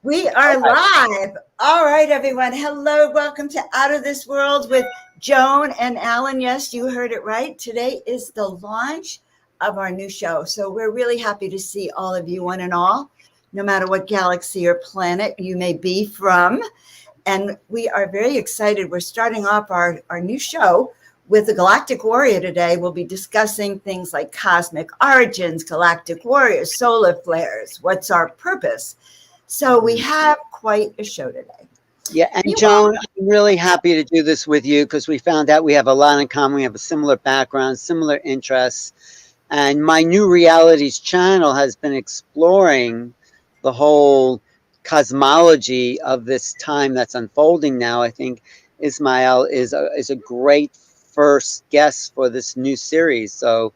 We are live. All right, everyone. Hello. Welcome to Out of This World with Joan and Alan. Yes, you heard it right. Today is the launch of our new show. So we're really happy to see all of you, one and all, no matter what galaxy or planet you may be from. And we are very excited. We're starting off our new show with the Galactic Warrior today. We'll be discussing things like cosmic origins, galactic warriors, solar flares, what's our purpose. So we have quite a show today. Yeah, and Joan, I'm really happy to do this with you because we found out we have a lot in common. We have a similar background, similar interests. And my new Realities channel has been exploring the whole cosmology of this time that's unfolding now. I think Ismael is a great first guest for this new series. So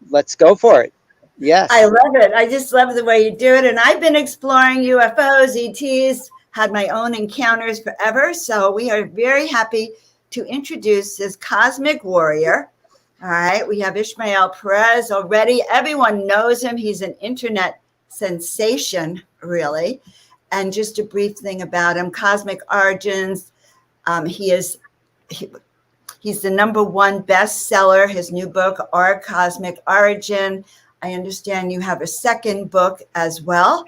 let's go for it. Yes. I love it. I just love the way you do it. And I've been exploring UFOs, ETs, had my own encounters forever. So we are very happy to introduce this cosmic warrior. All right. We have Ismael Perez already. Everyone knows him. He's an internet sensation, really. And just a brief thing about him, cosmic origins. He's the #1 bestseller. His new book, Our Cosmic Origin. I understand you have a second book as well,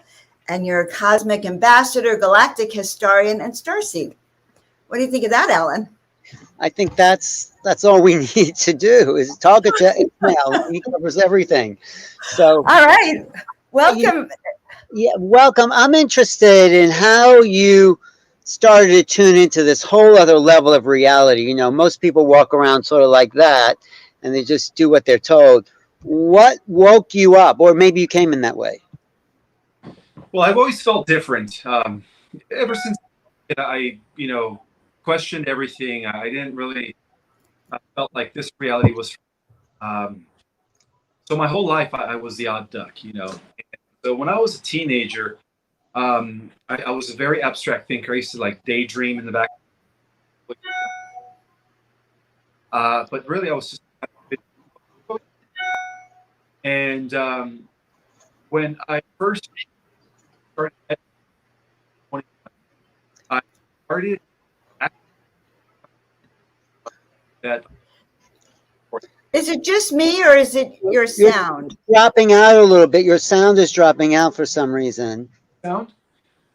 and you're a cosmic ambassador, galactic historian, and starseed. What do you think of that, Alan? I think that's all we need to do is talk to Ismael. He covers everything. So, all right, welcome. Yeah, welcome. I'm interested in how you started to tune into this whole other level of reality. You know, most people walk around sort of like that, and they just do what they're told. What woke you up, or maybe you came in that way? Well, I've always felt different. Ever since I, questioned everything. I didn't really felt like this reality was. So my whole life, I was the odd duck, So when I was a teenager, I was a very abstract thinker. I used to daydream in the back. But really, I was just. And when I first started, I started that. Is it just me, or is it your sound? You're dropping out a little bit. Your sound is dropping out for some reason. Sound?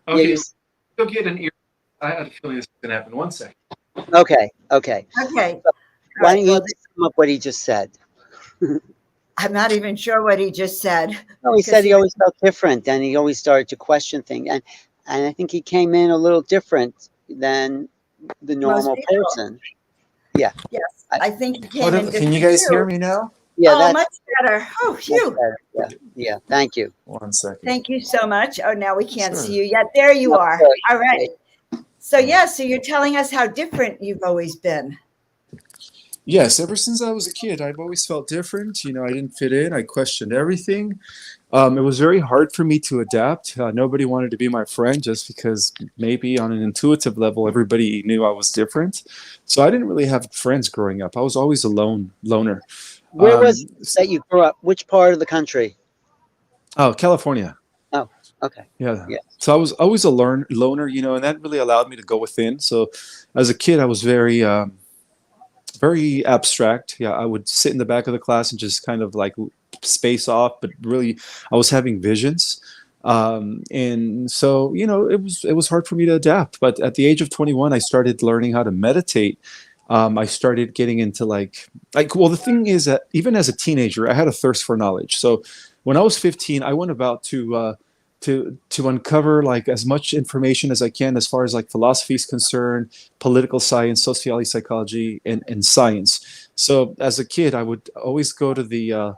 Okay, Yeah, go get an ear. I had a feeling this was going to happen. 1 second. Okay. Okay. So why don't you sum up what he just said? I'm not even sure what he just said. No, he said he always felt different, and he always started to question things. And I think he came in a little different than the normal person. Yeah. Yes, I think he came in. Can you guys hear me now? Yeah, that's much better. Oh, phew. Yeah. Thank you. 1 second. Thank you so much. Oh, now we can't see you yet. There you are. All right. So so you're telling us how different you've always been. Yes, ever since I was a kid, I've always felt different. I didn't fit in. I questioned everything. It was very hard for me to adapt. Nobody wanted to be my friend just because maybe on an intuitive level, everybody knew I was different. So I didn't really have friends growing up. I was always a loner. Where was it that you grew up? Which part of the country? Oh, California. Oh, okay. Yeah. So I was always a loner, and that really allowed me to go within. So as a kid, I was very abstract. Yeah, I would sit in the back of the class and just kind of space off, but really I was having visions. And so, it was hard for me to adapt. But at the age of 21, I started learning how to meditate. I started getting into well, the thing is that even as a teenager, I had a thirst for knowledge. So when I was 15, I went about to uncover as much information as I can as far as philosophy is concerned, political science, sociology, psychology, and science. So as a kid, I would always go to the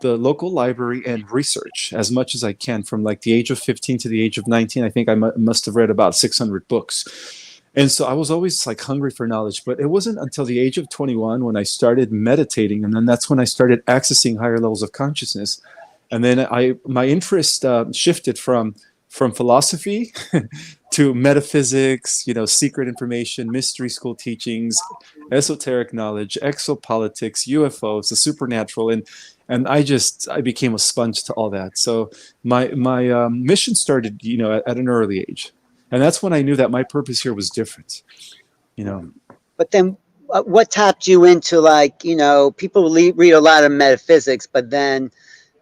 local library and research as much as I can from the age of 15 to the age of 19. I think I must have read about 600 books. And so I was always hungry for knowledge, but it wasn't until the age of 21 when I started meditating. And then that's when I started accessing higher levels of consciousness. And then my interest shifted from philosophy to metaphysics, secret information, mystery school teachings, esoteric knowledge, exopolitics, UFOs, the supernatural, and I became a sponge to all that. So my mission started, at an early age, and that's when I knew that my purpose here was different. But then what tapped you into, like, people read a lot of metaphysics, but then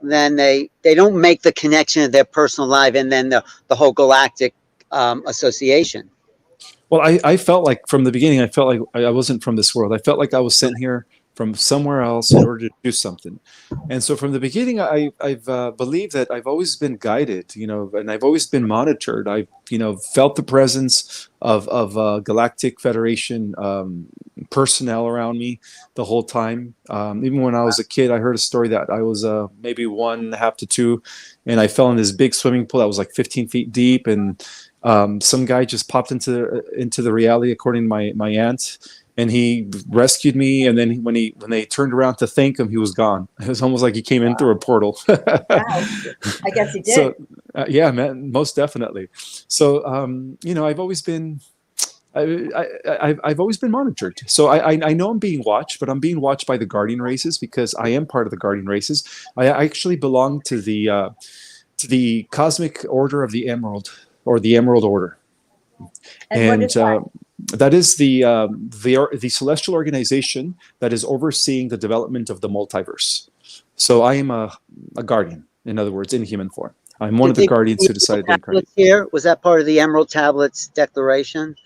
they don't make the connection of their personal life and then the whole galactic association. Well, I felt like from the beginning, I felt like I wasn't from this world. I felt like I was sent here from somewhere else in order to do something. And so from the beginning, I've believed that I've always been guided, and I've always been monitored. I've, felt the presence of Galactic Federation personnel around me the whole time. Even when I was a kid, I heard a story that I was maybe 1.5 to 2, and I fell in this big swimming pool that was like 15 feet deep, and some guy just popped into the reality, according to my aunt, and he rescued me. And then when they turned around to thank him, he was gone. It was almost like he came in through a portal. Wow. I guess he did. So yeah, man, most definitely. So I've always been. I've always been monitored. So I know I'm being watched, but I'm being watched by the guardian races, because I am part of the guardian races. I actually belong to the cosmic order of the Emerald, or the Emerald Order. And what is that? That is the celestial organization that is overseeing the development of the multiverse. So I am a guardian, in other words, in human form. I'm one of the guardians who decided to incarnate. Here, was that part of the Emerald Tablets declaration?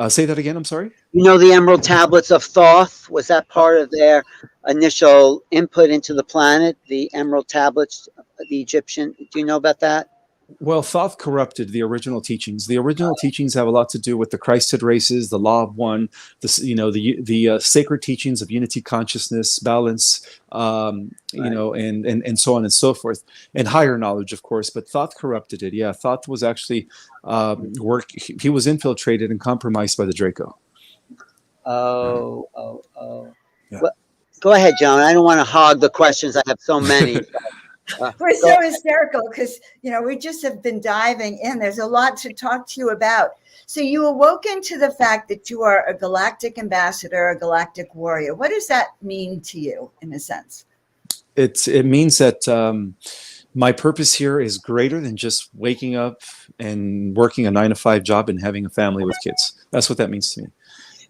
Say that again, I'm sorry? The Emerald Tablets of Thoth, was that part of their initial input into the planet? The Emerald Tablets, the Egyptian, do you know about that? Well, Thoth corrupted the original teachings. The original teachings have a lot to do with the Christed races, the law of one, the sacred teachings of unity, consciousness, balance, and so on and so forth, and higher knowledge, of course. But Thoth corrupted it. Yeah, Thoth was actually he was infiltrated and compromised by the Draco. Oh. Yeah. Well, go ahead, Joan. I don't want to hog the questions. I have so many. We're so hysterical because, we just have been diving in. There's a lot to talk to you about. So you awoken to the fact that you are a galactic ambassador, a galactic warrior. What does that mean to you, in a sense? It means that my purpose here is greater than just waking up and working a 9-to-5 job and having a family with kids. That's what that means to me.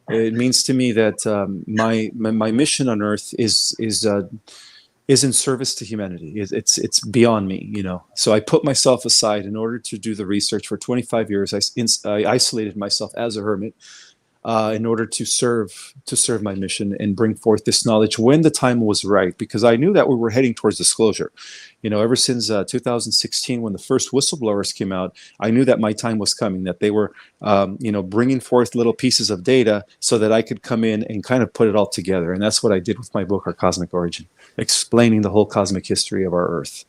It means to me that my mission on Earth is in service to humanity. It's beyond me, So I put myself aside in order to do the research. For 25 years. I isolated myself as a hermit in order to serve my mission and bring forth this knowledge when the time was right, because I knew that we were heading towards disclosure. Ever since 2016, when the first whistleblowers came out, I knew that my time was coming, that they were, bringing forth little pieces of data so that I could come in and kind of put it all together. And that's what I did with my book, Our Cosmic Origin, explaining the whole cosmic history of our Earth.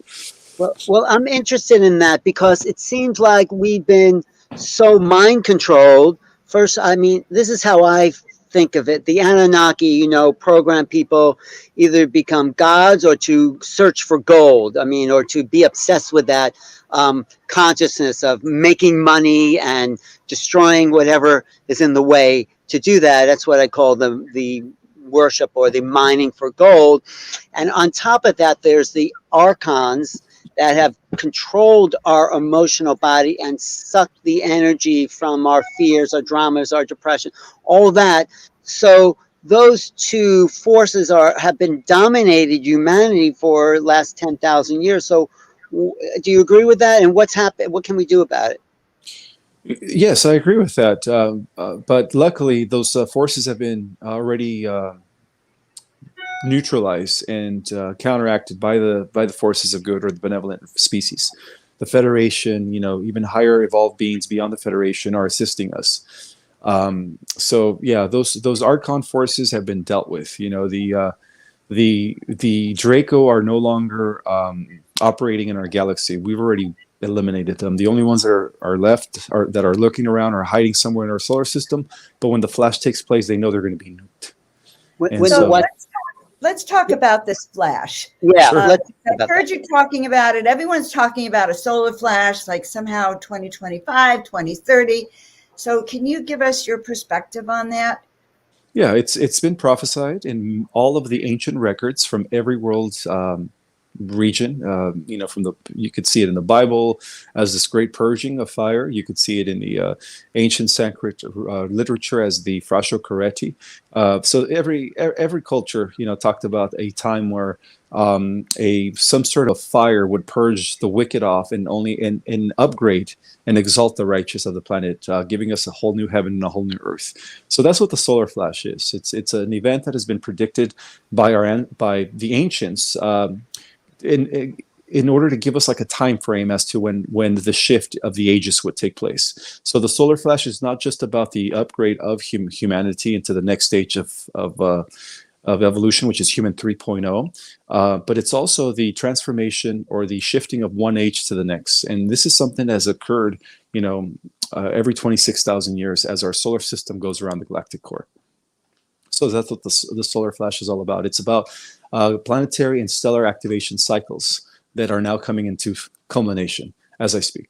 Well, I'm interested in that because it seems like we've been so mind controlled. First, this is how I think of it. The Anunnaki, program people either become gods or to search for gold. Or to be obsessed with that consciousness of making money and destroying whatever is in the way to do that. That's what I call the worship, or the mining for gold. And on top of that, there's the archons that have controlled our emotional body and sucked the energy from our fears, our dramas, our depression, all that. So those two forces have been dominated humanity for the last 10,000 years. So do you agree with that? And what's happened? What can we do about it? Yes, I agree with that. But luckily, those forces have been already neutralized and counteracted by the forces of good, or the benevolent species. The Federation, even higher evolved beings beyond the Federation are assisting us. So yeah, those Archon forces have been dealt with. The Draco are no longer operating in our galaxy. We've already eliminated them. The only ones that are left that are looking around are hiding somewhere in our solar system. But when the flash takes place, they know they're going to be nuked. Let's talk about this flash. Yeah, I've heard that. You talking about it. Everyone's talking about a solar flash, like somehow 2025, 2030. So can you give us your perspective on that? Yeah, it's been prophesied in all of the ancient records from every world region. You could see it in the Bible as this great purging of fire. You could see it in the ancient Sanskrit literature as the fractalization. So every culture, talked about a time where some sort of fire would purge the wicked off and and upgrade and exalt the righteous of the planet, giving us a whole new heaven and a whole new earth. So that's what the solar flash is. It's an event that has been predicted by the ancients. In order to give us like a time frame as to when the shift of the ages would take place. So the solar flash is not just about the upgrade of humanity into the next stage of evolution, which is human 3.0, but it's also the transformation or the shifting of one age to the next. And this is something that has occurred, every 26,000 years as our solar system goes around the galactic core. So that's what the solar flash is all about. It's about planetary and stellar activation cycles that are now coming into culmination as I speak.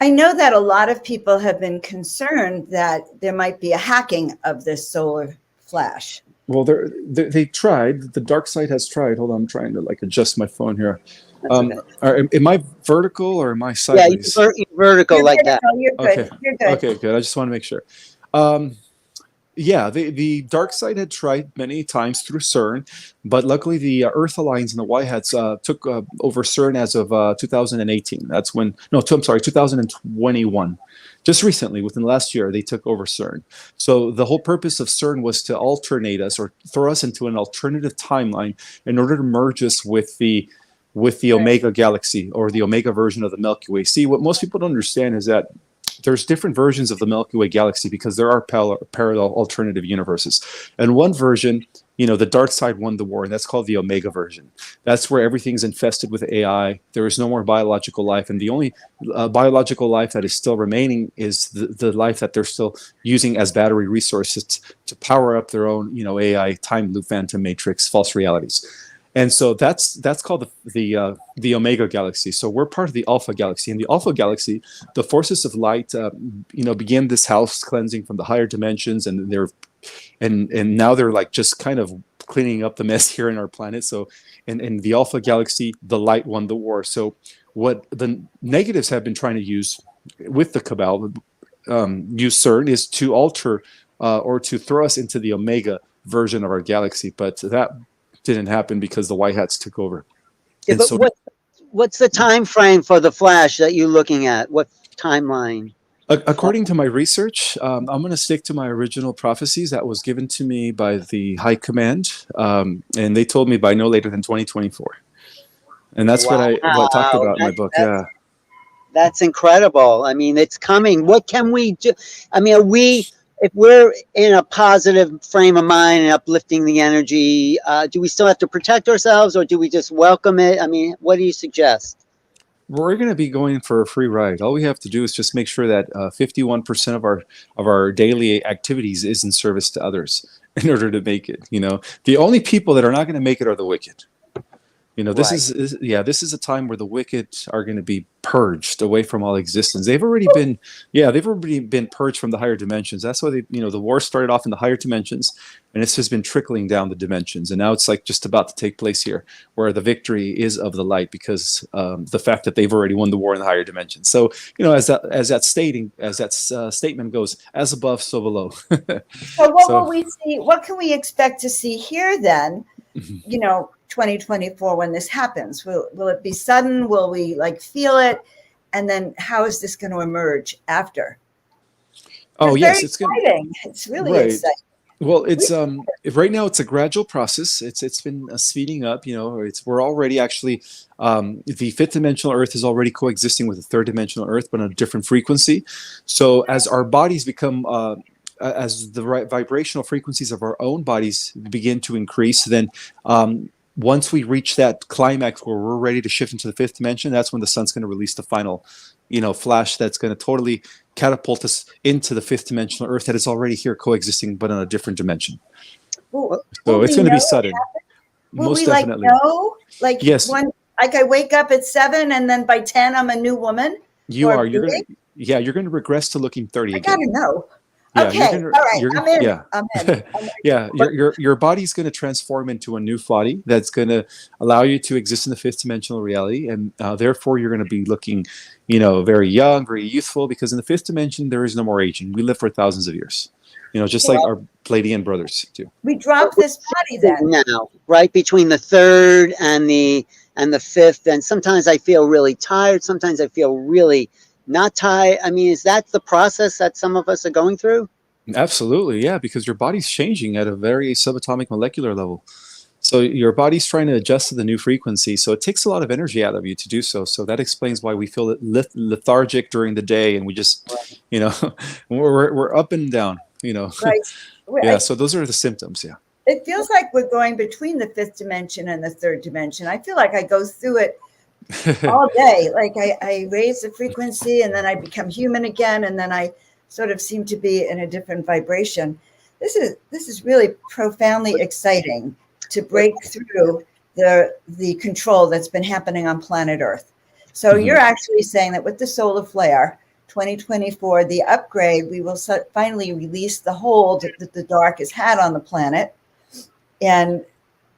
I know that a lot of people have been concerned that there might be a hacking of this solar flash. Well, they tried. The dark side has tried. Hold on, I'm trying to adjust my phone here. Am I vertical or am I sideways? Yeah, you're vertical. You're like that. You're good. Okay. You're good. Okay, good. I just want to make sure. Yeah, the dark side had tried many times through CERN, but luckily the Earth Alliance and the Whiteheads took over CERN as of 2018. That's when, no, I'm sorry, 2021. Just recently, within the last year, they took over CERN. So the whole purpose of CERN was to alternate us or throw us into an alternative timeline in order to merge us with the Omega galaxy or the Omega version of the Milky Way. See, what most people don't understand is that there's different versions of the Milky Way galaxy because there are parallel alternative universes. And one version, the dark side won the war, and that's called the Omega version. That's where everything's infested with AI. There is no more biological life, and the only biological life that is still remaining is the life that they're still using as battery resources to power up their own, AI, time loop, phantom matrix, false realities. And so that's called the Omega galaxy. So we're part of the Alpha galaxy. In the Alpha galaxy, the forces of light, begin this house cleansing from the higher dimensions, and now they're just kind of cleaning up the mess here in our planet. So in the Alpha galaxy, the light won the war. So what the negatives have been trying to use with the Cabal, use CERN, is to alter or to throw us into the Omega version of our galaxy. But that didn't happen because the White Hats took over. Yeah, but what's the time frame for the flash that you're looking at? What timeline? According to my research, I'm going to stick to my original prophecies that was given to me by the High Command, and they told me by no later than 2024. And that's what I talked about in my book. Yeah, that's incredible. I mean, it's coming. What can we do? I mean, if we're in a positive frame of mind and uplifting the energy, do we still have to protect ourselves, or do we just welcome it? I mean, what do you suggest? We're going to be going for a free ride. All we have to do is just make sure that 51% of our daily activities is in service to others in order to make it. The only people that are not going to make it are the wicked. This is a time where the wicked are going to be purged away from all existence. They've already been purged from the higher dimensions. That's why the war started off in the higher dimensions, and it's just been trickling down the dimensions. And now it's just about to take place here, where the victory is of the light because the fact that they've already won the war in the higher dimensions. So as that statement goes, as above, so below. So what will we see? What can we expect to see here then? 2024 when this happens, will it be sudden? Will we feel it, and then how is this going to emerge after? Oh yes, it's exciting. It's really exciting. Well, it's right now it's a gradual process. It's been speeding up. We're already actually the fifth dimensional Earth is already coexisting with the third dimensional Earth, but on a different frequency. So as our bodies become as the vibrational frequencies of our own bodies begin to increase, then once we reach that climax where we're ready to shift into the fifth dimension, that's when the sun's going to release the final, flash that's going to totally catapult us into the fifth dimensional Earth that is already here coexisting, but on a different dimension. So it's going to be sudden. Most definitely. Know? Yes. I wake up at 7 and then by 10 I'm a new woman. You're going to regress to looking 30 again. I gotta know. Yeah, Okay, all right, I'm in. yeah. I'm in. Yeah, your body's going to transform into a new body that's going to allow you to exist in the fifth dimensional reality, and therefore you're going to be looking, very young, very youthful, because in the fifth dimension there is no more aging. We live for thousands of years, just like our Pleiadian brothers do. We drop this body then. Now, right between the third and the fifth, and sometimes I feel really tired. Sometimes I feel really not tired. I mean, is that the process that some of us are going through? Absolutely, yeah, because your body's changing at a very subatomic molecular level. So your body's trying to adjust to the new frequency. So it takes a lot of energy out of you to do so. So that explains why we feel lethargic during the day, and we just, we're up and down. Right. Yeah. So those are the symptoms. Yeah. It feels like we're going between the fifth dimension and the third dimension. I feel like I go through it all day. Like I raise the frequency and then I become human again. And then I sort of seem to be in a different vibration. This is really profoundly exciting to break through the control that's been happening on planet Earth. So you're actually saying that with the solar flare 2024, the upgrade, we will finally release the hold that the dark has had on the planet, and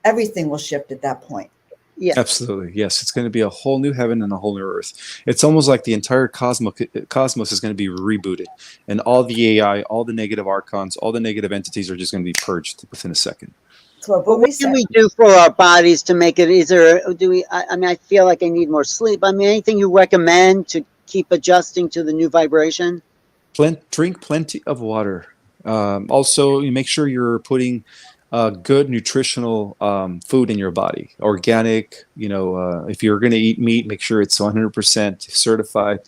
everything will shift at that point. Yeah, absolutely. Yes, it's going to be a whole new heaven and a whole new earth. It's almost like the entire cosmos is going to be rebooted, and all the AI, all the negative archons, all the negative entities are just going to be purged within a second. What can we do for our bodies to make it? I feel like I need more sleep. I mean, anything you recommend to keep adjusting to the new vibration? Drink plenty of water. Also, you make sure you're putting good nutritional food in your body. Organic, if you're going to eat meat, make sure it's 100% certified,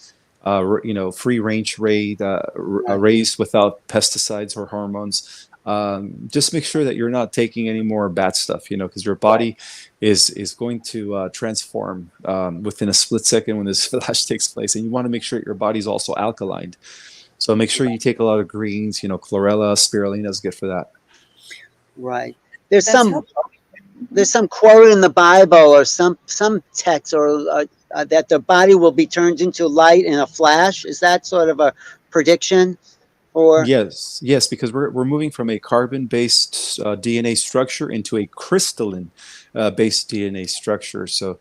free range raised without pesticides or hormones. Just make sure that you're not taking any more bad stuff, because your body is going to transform within a split second when this flash takes place. And you want to make sure that your body's also alkaline. So make sure you take a lot of greens, chlorella, spirulina is good for that. Right. There's some quote in the Bible or some text or that the body will be turned into light in a flash. Is that sort of a prediction? Or yes, because we're moving from a carbon-based DNA structure into a crystalline based DNA structure. So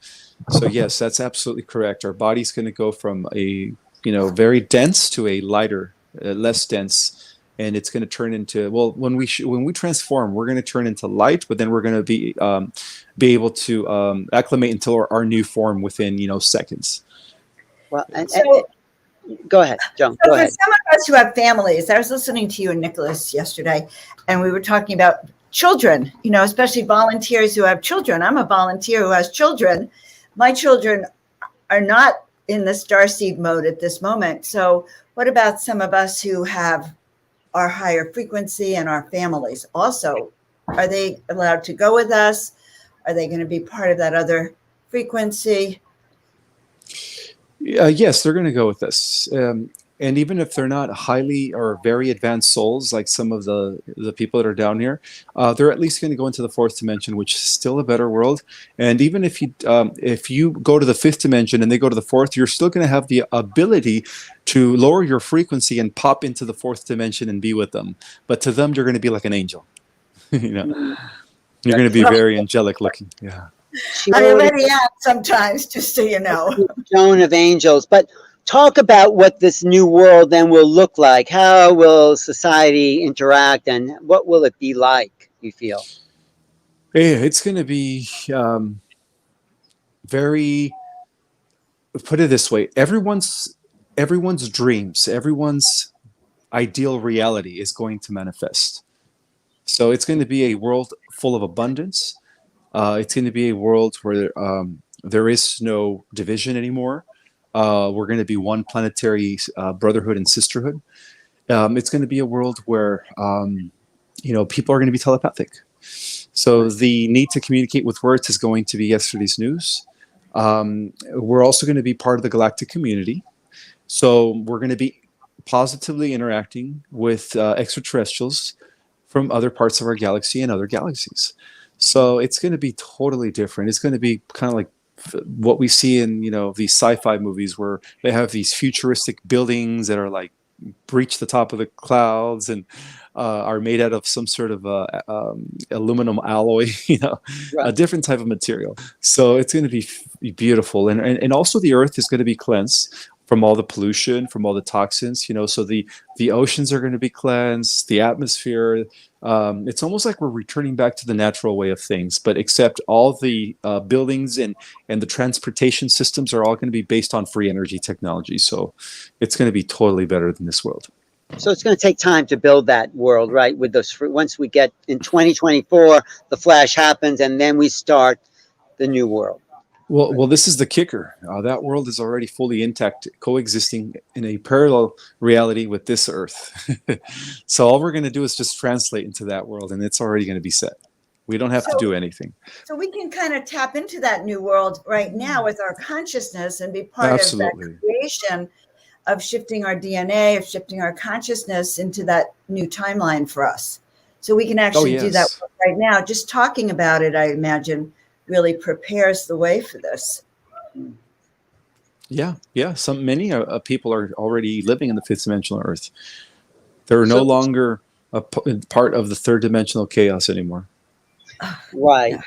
yes, that's absolutely correct. Our body's going to go from a very dense to a lighter, less dense, and it's going to turn into when we transform, we're going to turn into light, but then we're going to be able to acclimate until our new form within seconds. Well, go ahead, Joan. So go for ahead. some of us who have families, I was listening to you and Nicholas yesterday, and we were talking about children, especially volunteers who have children. I'm a volunteer who has children. My children are not in the starseed mode at this moment. So what about some of us who have our higher frequency and our families also? Are they allowed to go with us? Are they going to be part of that other frequency? Yes, they're going to go with us. And even if they're not highly or very advanced souls, like some of the people that are down here, they're at least going to go into the fourth dimension, which is still a better world. And even if you go to the fifth dimension and they go to the fourth, you're still going to have the ability to lower your frequency and pop into the fourth dimension and be with them. But to them, you're going to be like an angel. You're going to be very angelic looking. Yeah. I already am sometimes, just so you know. Joan of Angels. But talk about what this new world then will look like. How will society interact, and what will it be like, you feel? Yeah, it's going to be very, put it this way, everyone's dreams, everyone's ideal reality is going to manifest. So it's going to be a world full of abundance. It's going to be a world where there is no division anymore. We're going to be one planetary brotherhood and sisterhood. It's going to be a world where people are going to be telepathic. So the need to communicate with words is going to be yesterday's news. We're also going to be part of the galactic community. So we're going to be positively interacting with extraterrestrials from other parts of our galaxy and other galaxies. So it's going to be totally different. It's going to be kind of like what we see in these sci-fi movies where they have these futuristic buildings that are like breach the top of the clouds and are made out of some sort of aluminum alloy, a Right. different type of material. So it's going to be beautiful. And also the earth is going to be cleansed from all the pollution, from all the toxins, so the oceans are going to be cleansed, the atmosphere. It's almost like we're returning back to the natural way of things, but except all the buildings and the transportation systems are all going to be based on free energy technology. So it's going to be totally better than this world. So it's going to take time to build that world, right? With those, once we get in 2024, the flash happens, and then we start the new world. Well, this is the kicker. That world is already fully intact, coexisting in a parallel reality with this Earth. So all we're going to do is just translate into that world, and it's already going to be set. We don't have to do anything. So we can kind of tap into that new world right now with our consciousness and be part Absolutely. of that creation of shifting our DNA, of shifting our consciousness into that new timeline for us. So we can actually do that right now. Just talking about it, I imagine, really prepares the way for this. Yeah. Many people are already living in the fifth dimensional Earth. They're no longer a part of the third dimensional chaos anymore. Right.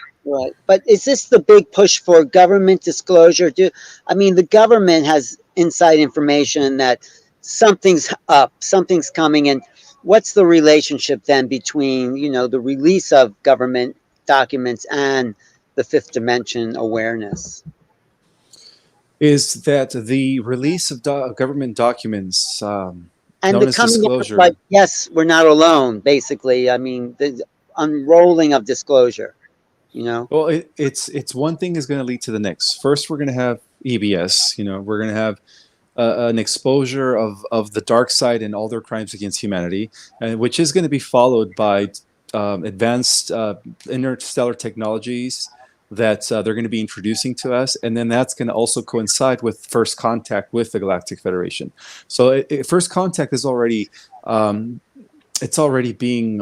But is this the big push for government disclosure? The government has inside information that something's up, something's coming, and what's the relationship then between, the release of government documents and the fifth dimension awareness? Is that the release of government documents and known the as coming disclosure? Out, yes, we're not alone, basically. The unrolling of disclosure, Well, it's one thing is going to lead to the next. First, we're going to have EBS. We're going to have an exposure of the dark side and all their crimes against humanity, which is going to be followed by advanced interstellar technologies that they're going to be introducing to us, and then that's going to also coincide with first contact with the Galactic Federation. So first contact is already it's already being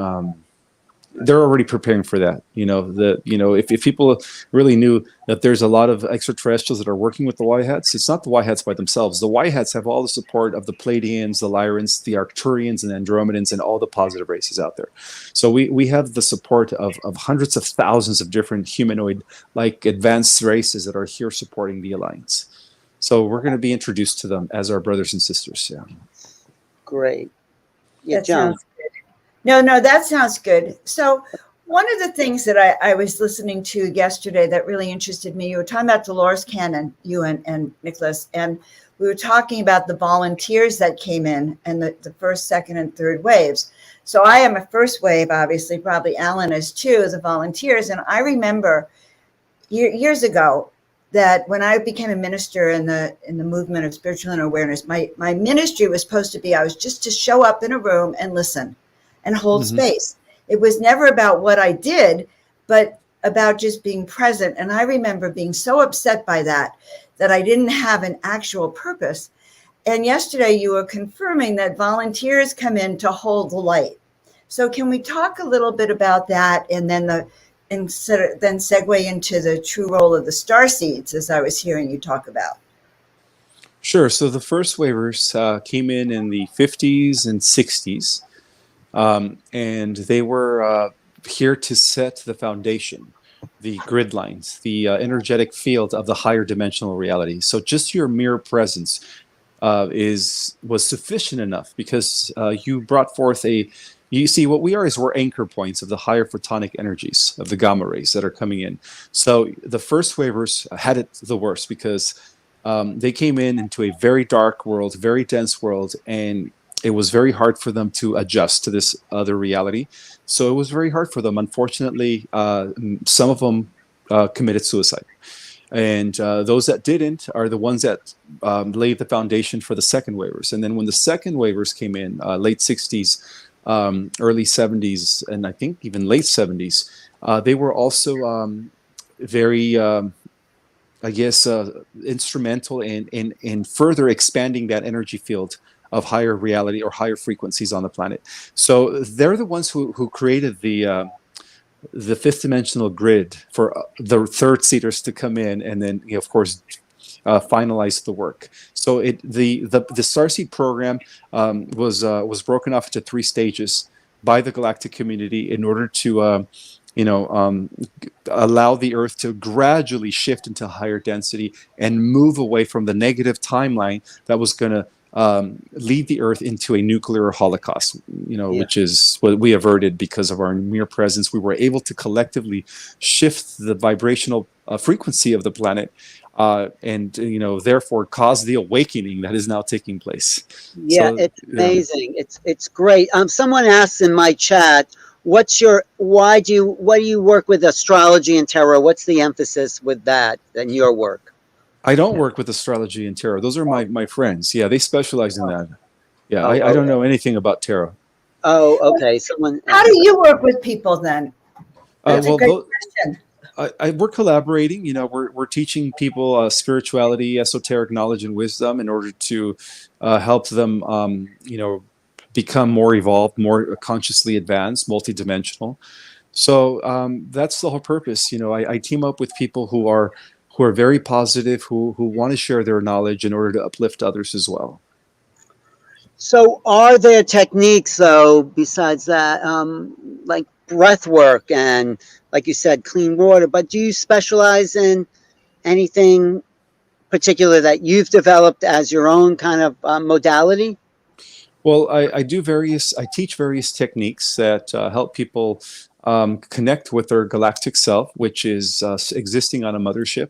they're already preparing for that. If people really knew that there's a lot of extraterrestrials that are working with the Y hats, it's not the Y hats by themselves. The Y hats have all the support of the Pleiadians, the Lyrans, the Arcturians, and Andromedans, and all the positive races out there. So we have the support of hundreds of thousands of different humanoid, like advanced races that are here supporting the Alliance. So we're going to be introduced to them as our brothers and sisters. Yeah. Great. Yeah, That Joan. sounds good. No, that sounds good. So one of the things that I was listening to yesterday that really interested me, you were talking about Dolores Cannon, you and Nicholas, and we were talking about the volunteers that came in and the first, second, and third waves. So I am a first wave, obviously, probably Alan is too, as a volunteers. And I remember years ago that when I became a minister in the movement of spiritual inner awareness, my ministry was supposed to be, I was just to show up in a room and listen and hold space. It was never about what I did, but about just being present. And I remember being so upset by that I didn't have an actual purpose. And yesterday you were confirming that volunteers come in to hold the light. So can we talk a little bit about that, and then then segue into the true role of the starseeds, as I was hearing you talk about? Sure. So the first waivers came in the 50s and 60s. And they were here to set the foundation, the grid lines, the energetic field of the higher dimensional reality. So just your mere presence was sufficient enough, because you brought forth you see, what we are is we're anchor points of the higher photonic energies of the gamma rays that are coming in. So the first waivers had it the worst, because they came into a very dark world, very dense world, and it was very hard for them to adjust to this other reality. So it was very hard for them. Unfortunately, some of them committed suicide. And those that didn't are the ones that laid the foundation for the second waivers. And then when the second waivers came in, late 60s, early 70s, and I think even late 70s, they were also very, instrumental in further expanding that energy field of higher reality or higher frequencies on the planet. So they're the ones who created the fifth dimensional grid for the third seeders to come in, and then of course finalize the work. So the Starseed program was broken off into 3 stages by the galactic community in order to allow the Earth to gradually shift into higher density and move away from the negative timeline that was going to lead the Earth into a nuclear holocaust, which is what we averted because of our mere presence. We were able to collectively shift the vibrational frequency of the planet, and therefore cause the awakening that is now taking place. Yeah, So, it's amazing. It's great. Someone asked in my chat, what do you work with astrology and tarot? What's the emphasis with that in your work? I don't work with astrology and tarot. Those are my friends. Yeah, they specialize in that. Yeah, Oh, I don't okay. know anything about tarot. Oh, okay. How do you work with people then? That's a good question. We're collaborating. We're teaching people spirituality, esoteric knowledge, and wisdom in order to help them, become more evolved, more consciously advanced, multidimensional. So that's the whole purpose. I team up with people who are very positive, who want to share their knowledge in order to uplift others as well. So are there techniques, though, besides that, like breath work and, like you said, clean water, but do you specialize in anything particular that you've developed as your own kind of modality? Well, I teach various techniques that help people connect with their galactic self, which is existing on a mothership.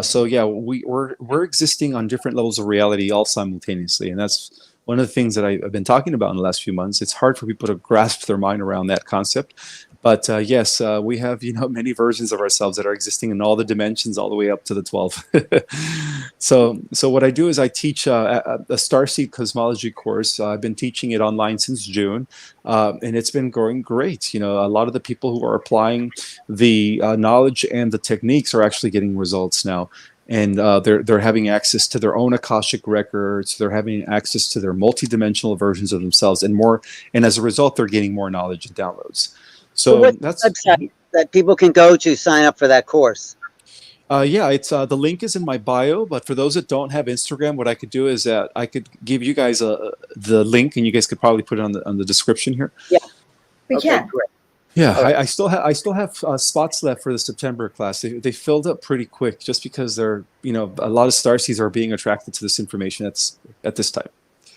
So yeah, we're existing on different levels of reality all simultaneously, and that's one of the things that I've been talking about in the last few months. It's hard for people to grasp their mind around that concept, but yes, we have many versions of ourselves that are existing in all the dimensions, all the way up to the 12. So what I do is I teach a Starseed cosmology course. I've been teaching it online since June, and it's been going great. A lot of the people who are applying the knowledge and the techniques are actually getting results now. And they're having access to their own Akashic records. They're having access to their multidimensional versions of themselves, and more. And as a result, they're gaining more knowledge and downloads. So what's that's the website that people can go to sign up for that course? Yeah, it's the link is in my bio. But for those that don't have Instagram, what I could do is that I could give you guys the link, and you guys could probably put it on the description here. Yeah, We can. great. Yeah, I still have spots left for the September class. They filled up pretty quick, just because they're a lot of starseeds are being attracted to this information at this time.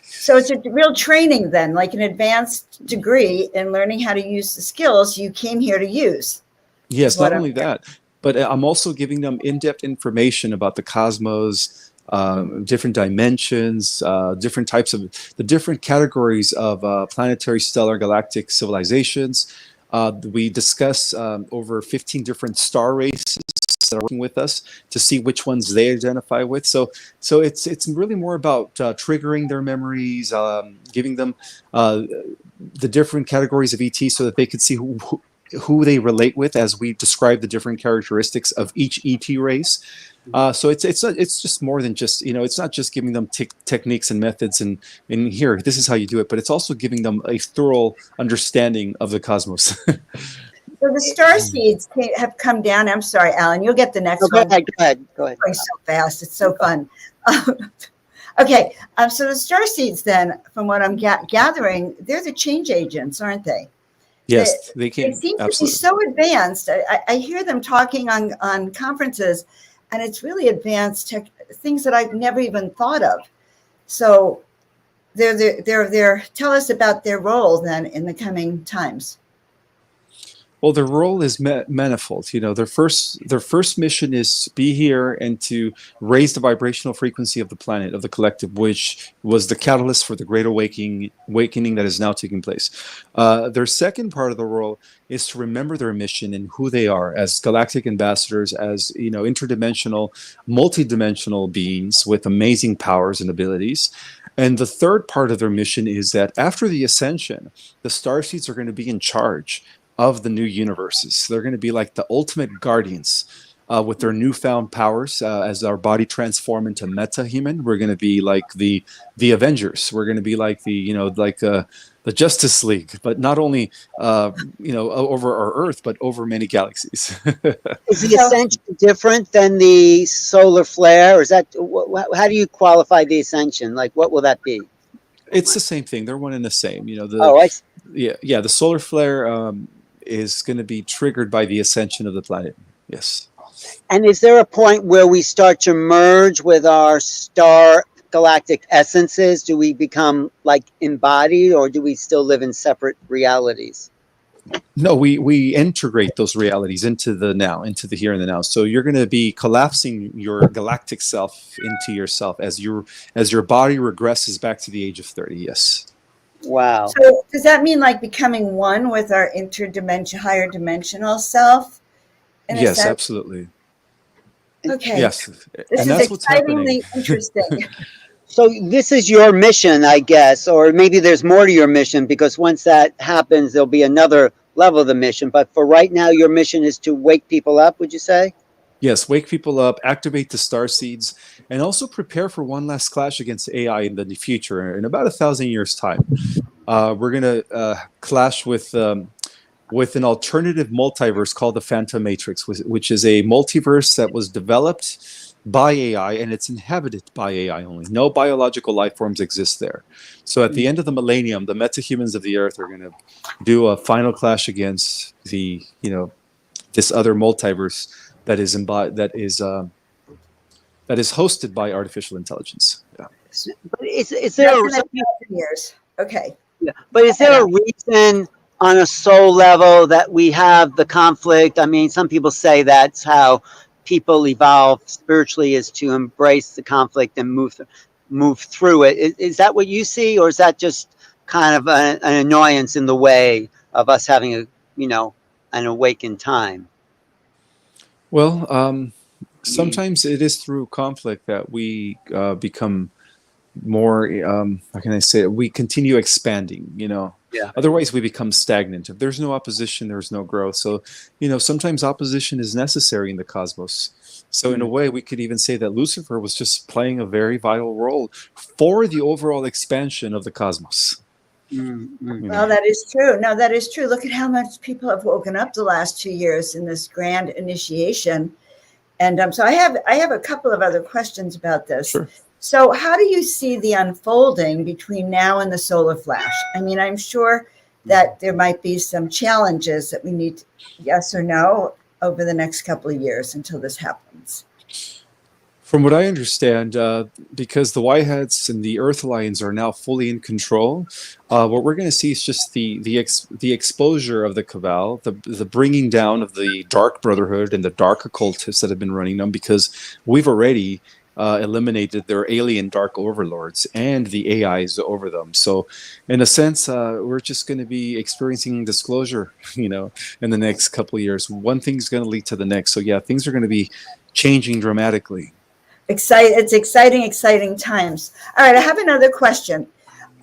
So it's a real training then, like an advanced degree in learning how to use the skills you came here to use. Yes, not only that, but I'm also giving them in-depth information about the cosmos, different dimensions, different types of the different categories of planetary, stellar, galactic civilizations. We discuss over 15 different star races that are working with us to see which ones they identify with. So it's really more about triggering their memories, giving them the different categories of ET so that they could see who they relate with as we describe the different characteristics of each ET race. So it's just more than just, it's not just giving them techniques and methods and here, this is how you do it, but it's also giving them a thorough understanding of the cosmos. So the starseeds have come down. I'm sorry, Alan, you'll get the next one. Go ahead. Going so fast. It's so fun. Okay. So the starseeds then, from what I'm gathering, they're the change agents, aren't they? Yes, they can. They seem absolutely. to be so advanced. I hear them talking on conferences, and it's really advanced things that I've never even thought of. So they're tell us about their role then in the coming times. Well, their role is manifold. Their first mission is to be here and to raise the vibrational frequency of the planet, of the collective, which was the catalyst for the great awakening that is now taking place. Their second part of the role is to remember their mission and who they are as galactic ambassadors, as interdimensional, multidimensional beings with amazing powers and abilities. And the third part of their mission is that after the ascension, the starseeds are going to be in charge of the new universes. They're going to be like the ultimate guardians with their newfound powers, as our body transform into meta-human, we're going to be like the Avengers. We're going to be like the Justice League, but not only over our Earth, but over many galaxies. Is the Ascension different than the solar flare? Or is that how do you qualify the Ascension? Like, what will that be? It's the same thing. They're one and the same. I see. Yeah. The solar flare is going to be triggered by the ascension of the planet. Yes. And is there a point where we start to merge with our star galactic essences? Do we become like embodied, or do we still live in separate realities? No, we integrate those realities into the now, into the here and the now. So you're going to be collapsing your galactic self into yourself as your body regresses back to the age of 30. Yes. Wow. So does that mean like becoming one with our higher dimensional self? Yes, absolutely. Okay. Yes. This and is that's what's happening. excitingly interesting. So this is your mission, I guess, or maybe there's more to your mission, because once that happens, there'll be another level of the mission. But for right now, your mission is to wake people up, would you say? Yes, wake people up, activate the starseeds, and also prepare for one last clash against AI in the future. In about 1,000 years' time, we're going to clash with an alternative multiverse called the Phantom Matrix, which is a multiverse that was developed by AI, and it's inhabited by AI only. No biological life forms exist there. So at the end of the millennium, the metahumans of the Earth are going to do a final clash against the this other multiverse that is hosted by artificial intelligence. Yeah. But is there years? Okay. Yeah. But is there a reason on a soul level that we have the conflict? I mean, some people say that's how people evolve spiritually, is to embrace the conflict and move through it. Is that what you see, or is that just kind of an annoyance in the way of us having an awakened time? Well, sometimes it is through conflict that we become more, how can I say it? We continue expanding, Yeah. Otherwise we become stagnant. If there's no opposition, there's no growth. So, sometimes opposition is necessary in the cosmos. So in a way, we could even say that Lucifer was just playing a very vital role for the overall expansion of the cosmos. Mm-hmm. Well, that is true. No, that is true. Look at how much people have woken up the last 2 years in this grand initiation. And so I have a couple of other questions about this. Sure. So how do you see the unfolding between now and the solar flash? I mean, I'm sure that there might be some challenges that we need, yes or no, over the next couple of years until this happens. From what I understand, because the Whiteheads and the Earth Alliance are now fully in control, what we're going to see is just the exposure of the Cabal, the bringing down of the Dark Brotherhood and the Dark Occultists that have been running them, because we've already eliminated their alien dark overlords and the AIs over them. So in a sense, we're just going to be experiencing disclosure, in the next couple of years. One thing's going to lead to the next. So yeah, things are going to be changing dramatically. It's exciting times. All right, I have another question.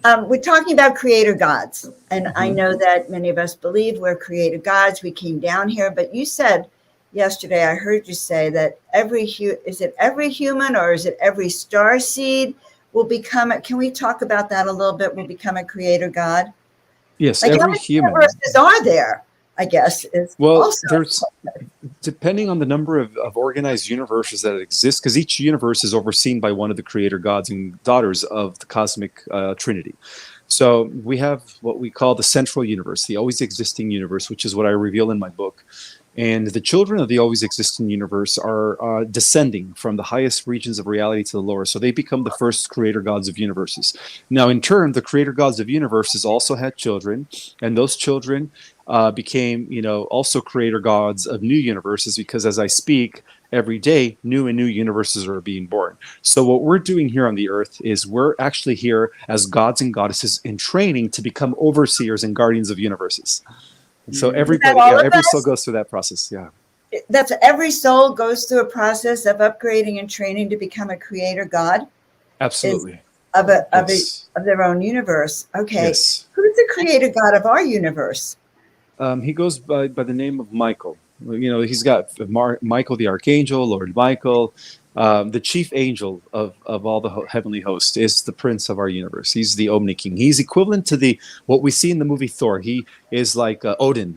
We're talking about creator gods, and I know that many of us believe we're creator gods. We came down here, but you said yesterday, I heard you say that is it every human or is it every starseed will become it? Can we talk about that a little bit? Will become a creator god? Yes, like every human. How many universes are there? I guess is there's depending on the number of organized universes that exist, because each universe is overseen by one of the creator gods and daughters of the cosmic trinity. So we have what we call the central universe, the always existing universe, which is what I reveal in my book. And the children of the always existing universe are descending from the highest regions of reality to the lower. So they become the first creator gods of universes. Now, in turn, the creator gods of universes also had children, and those children became, also creator gods of new universes, because as I speak, every day, new and new universes are being born. So what we're doing here on the earth is we're actually here as gods and goddesses in training to become overseers and guardians of universes. So everybody, every soul goes through that process. Yeah. That's every soul goes through a process of upgrading and training to become a creator god. Absolutely. Of their own universe. Okay. Yes. Who's the creator god of our universe? He goes by the name of Michael. He's got Michael the Archangel, Lord Michael. The chief angel of all the heavenly host is the prince of our universe. He's the Omni King. He's equivalent to what we see in the movie Thor. He is like Odin.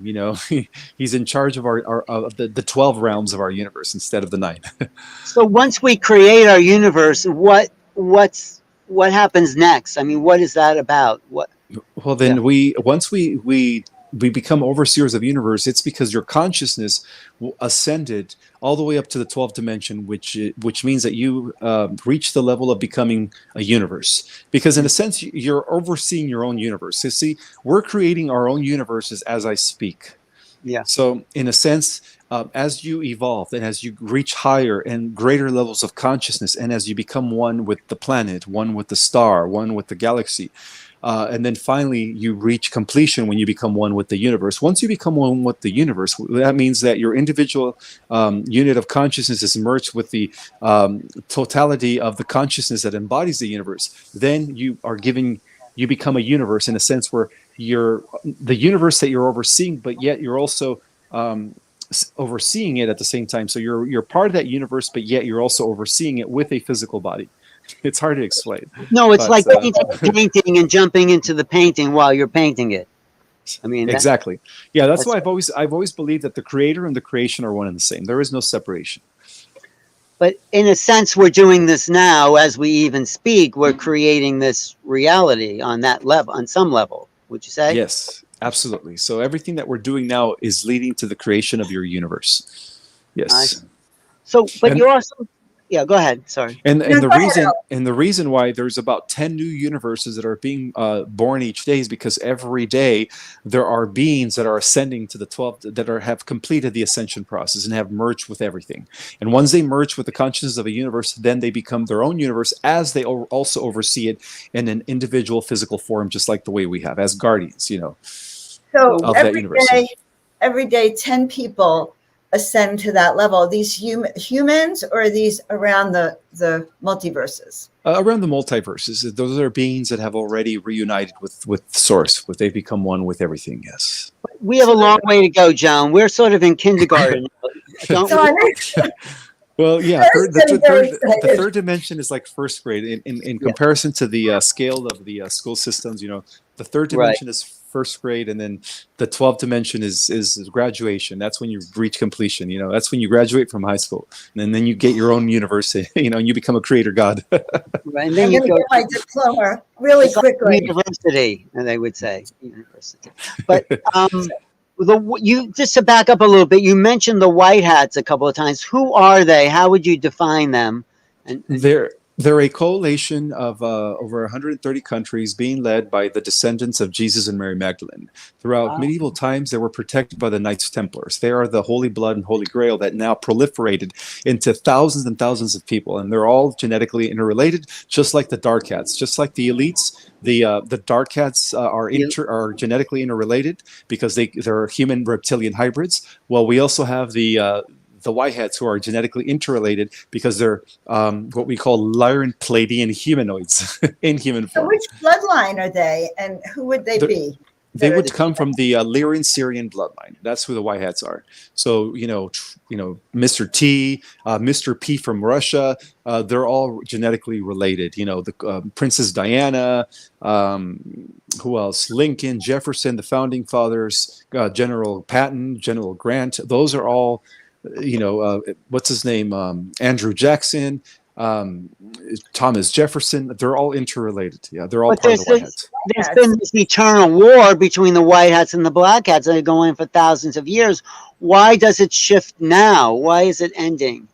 He's in charge of the 12 realms of our universe instead of the 9. So once we create our universe, what happens next? I mean, what is that about? What? Well, then once we become overseers of universe, it's because your consciousness ascended all the way up to the 12th dimension, which means that you reach the level of becoming a universe. Because in a sense, you're overseeing your own universe. You see, we're creating our own universes as I speak. Yeah. So in a sense, as you evolve and as you reach higher and greater levels of consciousness, and as you become one with the planet, one with the star, one with the galaxy, and then finally you reach completion when you become one with the universe. Once you become one with the universe, that means that your individual unit of consciousness is merged with the totality of the consciousness that embodies the universe. Then you become a universe in a sense where you're the universe that you're overseeing, but yet you're also overseeing it at the same time. So you're part of that universe, but yet you're also overseeing it with a physical body. It's hard to explain. No, it's like painting and jumping into the painting while you're painting it. I mean, exactly. Yeah, that's why I've always believed that the creator and the creation are one and the same. There is no separation. But in a sense, we're doing this now as we even speak. We're creating this reality on that level, on some level. Would you say? Yes, absolutely. So everything that we're doing now is leading to the creation of your universe. Yes. You also. Yeah, go ahead. Sorry. And the reason why there's about 10 new universes that are being born each day is because every day there are beings that are ascending to the 12 that have completed the ascension process and have merged with everything. And once they merge with the consciousness of a universe, then they become their own universe as they also oversee it in an individual physical form, just like the way we have as guardians, So of that universe. Every day, 10 people ascend to that level. Are these humans, or are these around the multiverses? Around the multiverses. Those are beings that have already reunited with Source, they've become one with everything. Yes. We have a long way to go, John. We're sort of in kindergarten. Don't we? Well, yeah. The third dimension is like first grade in comparison to the scale of the school systems. The third dimension is first grade, and then the 12th dimension is graduation. That's when you reach completion. That's when you graduate from high school, and then you get your own university. And you become a creator god. Right, and then I'm going to get my diploma really quickly. Like university, and they would say university. But just to back up a little bit, you mentioned the white hats a couple of times. Who are they? How would you define them? And They're a coalition of over 130 countries being led by the descendants of Jesus and Mary Magdalene. Throughout medieval times, they were protected by the Knights Templars. They are the holy blood and holy grail that now proliferated into thousands and thousands of people, and they're all genetically interrelated, just like the dark hats, just like the elites. The dark hats are genetically interrelated because they're human reptilian hybrids. Well, we also have the white hats, who are genetically interrelated because they're what we call Lyran Palladian humanoids in human form. So which bloodline are they, and who would they be? They would come from the Lyrian Syrian bloodline. That's who the white hats are. So Mr. T, Mr. P from Russia, they're all genetically related. The Princess Diana, who else? Lincoln, Jefferson, the founding fathers, General Patton, General Grant. Those are all. What's his name? Andrew Jackson, Thomas Jefferson. They're all interrelated. Yeah, they're all part of the White Hats. There's been this eternal war between the white hats and the black hats that are going on for thousands of years. Why does it shift now? Why is it ending?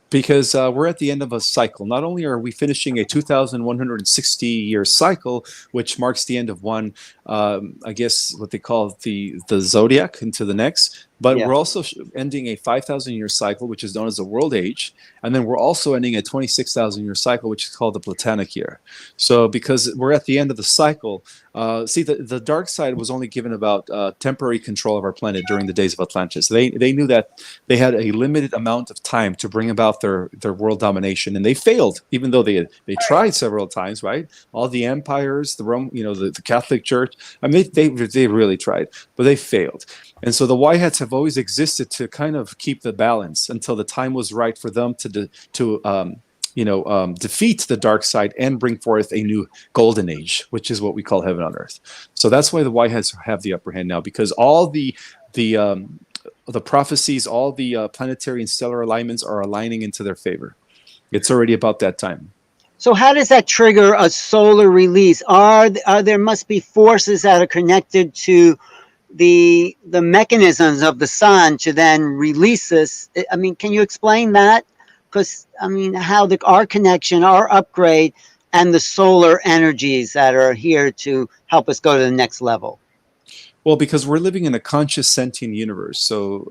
Because we're at the end of a cycle. Not only are we finishing a 2,160-year cycle, which marks the end of one, I guess what they call the zodiac into the next, but we're also ending a 5,000-year cycle, which is known as the world age. And then we're also ending a 26,000-year cycle, which is called the Platonic year. So because we're at the end of the cycle, the dark side was only given about temporary control of our planet during the days of Atlantis. They knew that they had a limited amount of time to bring about their world domination, and they failed, even though they tried several times, right? All the empires, the Rome, the Catholic Church, I mean, they really tried, but they failed. And so the white hats have have always existed to kind of keep the balance until the time was right for them to defeat the dark side and bring forth a new golden age, which is what we call heaven on earth. So that's why the Whiteheads have the upper hand now, because all the prophecies, all the planetary and stellar alignments are aligning into their favor. It's already about that time. So how does that trigger a solar release? There must be forces that are connected to the mechanisms of the sun to then release this. I mean, can you explain that? Because I mean, how our connection, our upgrade, and the solar energies that are here to help us go to the next level. Well, because we're living in a conscious sentient universe. So,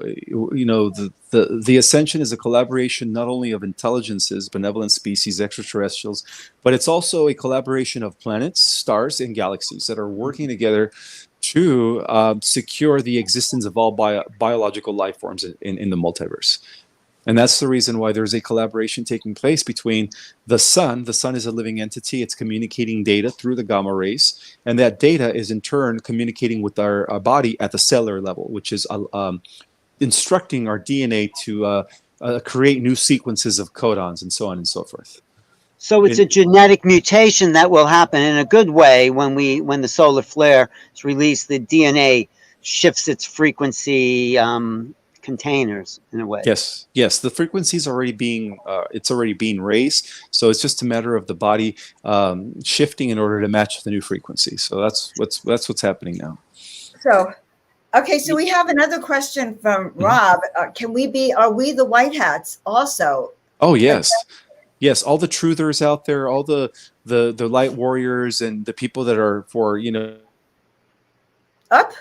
the Ascension is a collaboration not only of intelligences, benevolent species, extraterrestrials, but it's also a collaboration of planets, stars, and galaxies that are working together to secure the existence of all biological life forms in the multiverse. And that's the reason why there's a collaboration taking place between the sun. The sun is a living entity. It's communicating data through the gamma rays. And that data is in turn communicating with our body at the cellular level, which is instructing our DNA to create new sequences of codons and so on and so forth. So it's a genetic mutation that will happen in a good way when the solar flare is released. The DNA shifts its frequency containers in a way. Yes. The frequencies already being raised, so it's just a matter of the body shifting in order to match the new frequency. So that's what's happening now. So we have another question from Rob. Are we the White Hats also? Oh yes. All the truthers out there, all the light warriors, and the people that are for up.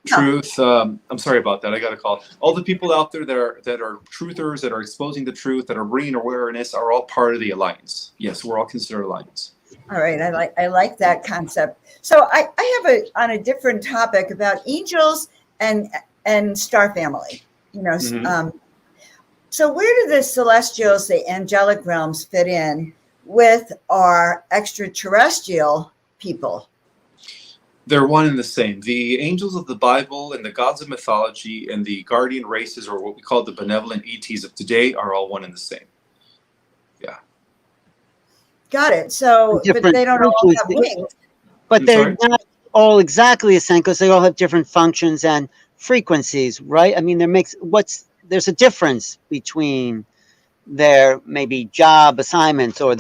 Truth. I'm sorry about that. I got a call. All the people out there that are truthers, that are exposing the truth, that are bringing awareness, are all part of the alliance. Yes, we're all considered alliance. All right, I like that concept. So I have on a different topic about angels and star family. So where do the celestials, the angelic realms, fit in with our extraterrestrial people? They're one and the same. The angels of the Bible and the gods of mythology and the guardian races, or what we call the benevolent ETs of today, are all one and the same. Yeah. Got it. So, but they don't all have wings. But they're not all exactly the same because they all have different functions and frequencies, right? I mean, there's a difference between their maybe job assignments or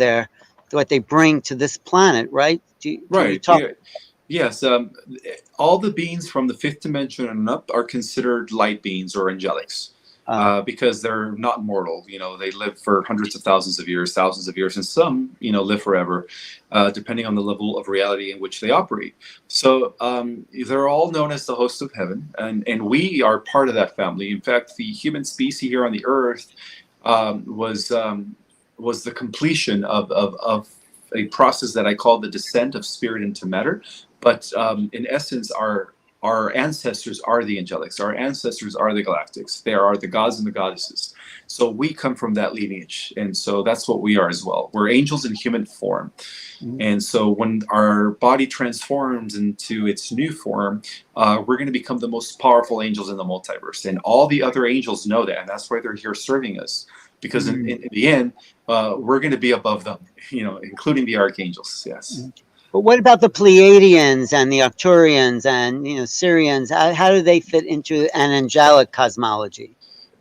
what they bring to this planet, right? Yes, all the beings from the fifth dimension and up are considered light beings or angelics because they're not mortal. They live for hundreds of thousands of years, and some, live forever, depending on the level of reality in which they operate. So they're all known as the host of heaven, and we are part of that family. In fact, the human species here on the earth was the completion of a process that I call the descent of spirit into matter. But in essence, our ancestors are the angelics. Our ancestors are the galactics. They are the gods and the goddesses. So we come from that lineage. And so that's what we are as well. We're angels in human form. Mm-hmm. And so when our body transforms into its new form, we're going to become the most powerful angels in the multiverse. And all the other angels know that. And that's why they're here serving us. Because in the end, we're going to be above them, including the archangels. Yes. Mm-hmm. But what about the Pleiadians and the Arcturians and Syrians? How do they fit into an angelic cosmology?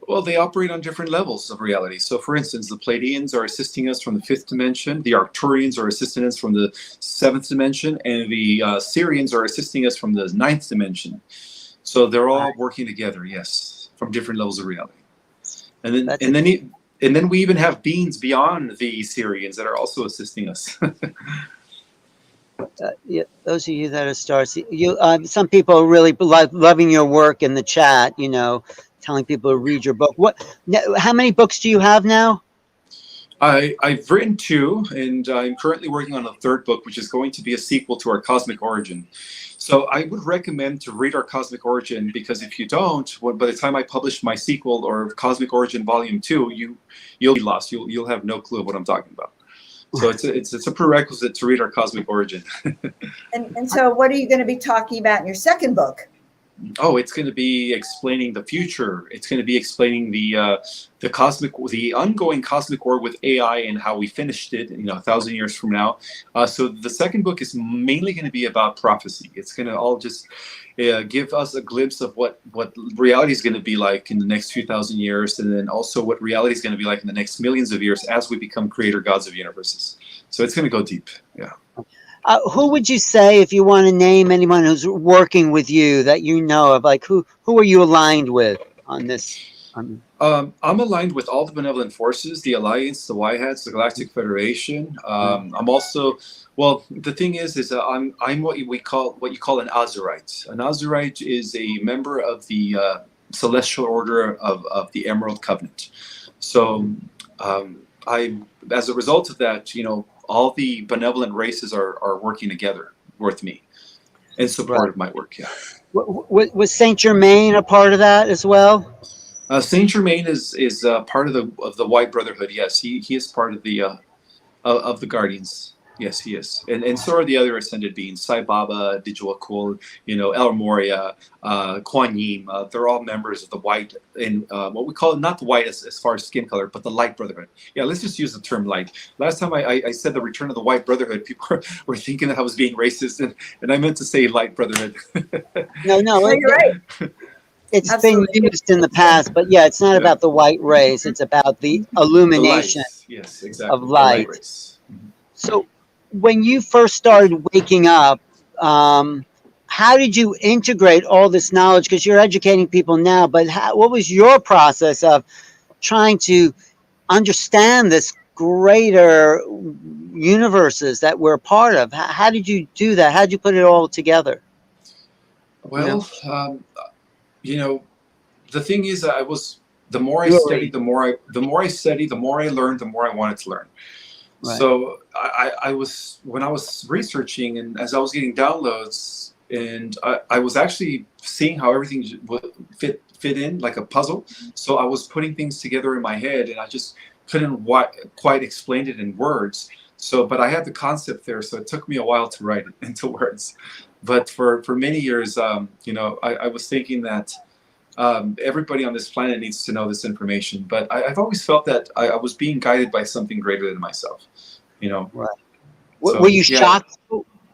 Well, they operate on different levels of reality. So, for instance, the Pleiadians are assisting us from the fifth dimension. The Arcturians are assisting us from the seventh dimension, and the Syrians are assisting us from the ninth dimension. So they're all working together, yes, from different levels of reality. And then we even have beings beyond the Syrians that are also assisting us. Those of you that are Starseed, some people are really loving your work in the chat, telling people to read your book. How many books do you have now? I've written 2, and I'm currently working on a 3rd book, which is going to be a sequel to our Cosmic Origin. So I would recommend to read our Cosmic Origin, because if you don't, by the time I publish my sequel or Cosmic Origin Volume 2, you'll be lost. You'll have no clue of what I'm talking about. So it's a prerequisite to read our Cosmic Origin. And so what are you going to be talking about in your 2nd book? it's going to be explaining the future. It's going to be explaining the ongoing cosmic war with AI and how we finished it, 1,000 years from now. So the second book is mainly going to be about prophecy. It's going to all just give us a glimpse of what reality is going to be like in the next few thousand years, and then also what reality is going to be like in the next millions of years as we become creator gods of universes. So it's going to go deep. Yeah. Who would you say, if you want to name anyone who's working with you that you know of, like who are you aligned with on this? I'm aligned with all the benevolent forces, the Alliance, the Whiteheads, the Galactic Federation. I'm also, well, the thing is I'm what you call an Azurite. An Azurite is a member of the Celestial Order of the Emerald Covenant. So as a result of that, all the benevolent races are working together with me in support of my work. Yeah. Was Saint Germain a part of that as well? Saint Germain is part of the White Brotherhood. Yes, he is part of the Guardians. Yes, he is, and so are the other ascended beings: Sai Baba, Dijuakul, El Moria, Kuan Yin. They're all members of the White, and what we call not the White as far as skin color, but the Light Brotherhood. Yeah, let's just use the term light. Last time I said the return of the White Brotherhood, people were thinking that I was being racist, and I meant to say Light Brotherhood. No, you're right. It's Absolutely. been used in the past, but yeah, it's not about the white race. It's about the illumination yes, exactly. of light. Mm-hmm. So when you first started waking up, how did you integrate all this knowledge? Because you're educating people now, but what was your process of trying to understand this greater universes that we're a part of? How did you do that? How did you put it all together? Well, the thing is, the more I studied, the more I learned, the more I wanted to learn. Right. So when I was researching, and as I was getting downloads, and I was actually seeing how everything would fit in like a puzzle. So I was putting things together in my head, and I just couldn't quite explain it in words. So, but I had the concept there, so it took me a while to write it into words. But for many years, I was thinking that everybody on this planet needs to know this information. But I've always felt that I was being guided by something greater than myself. Right. So, were you shocked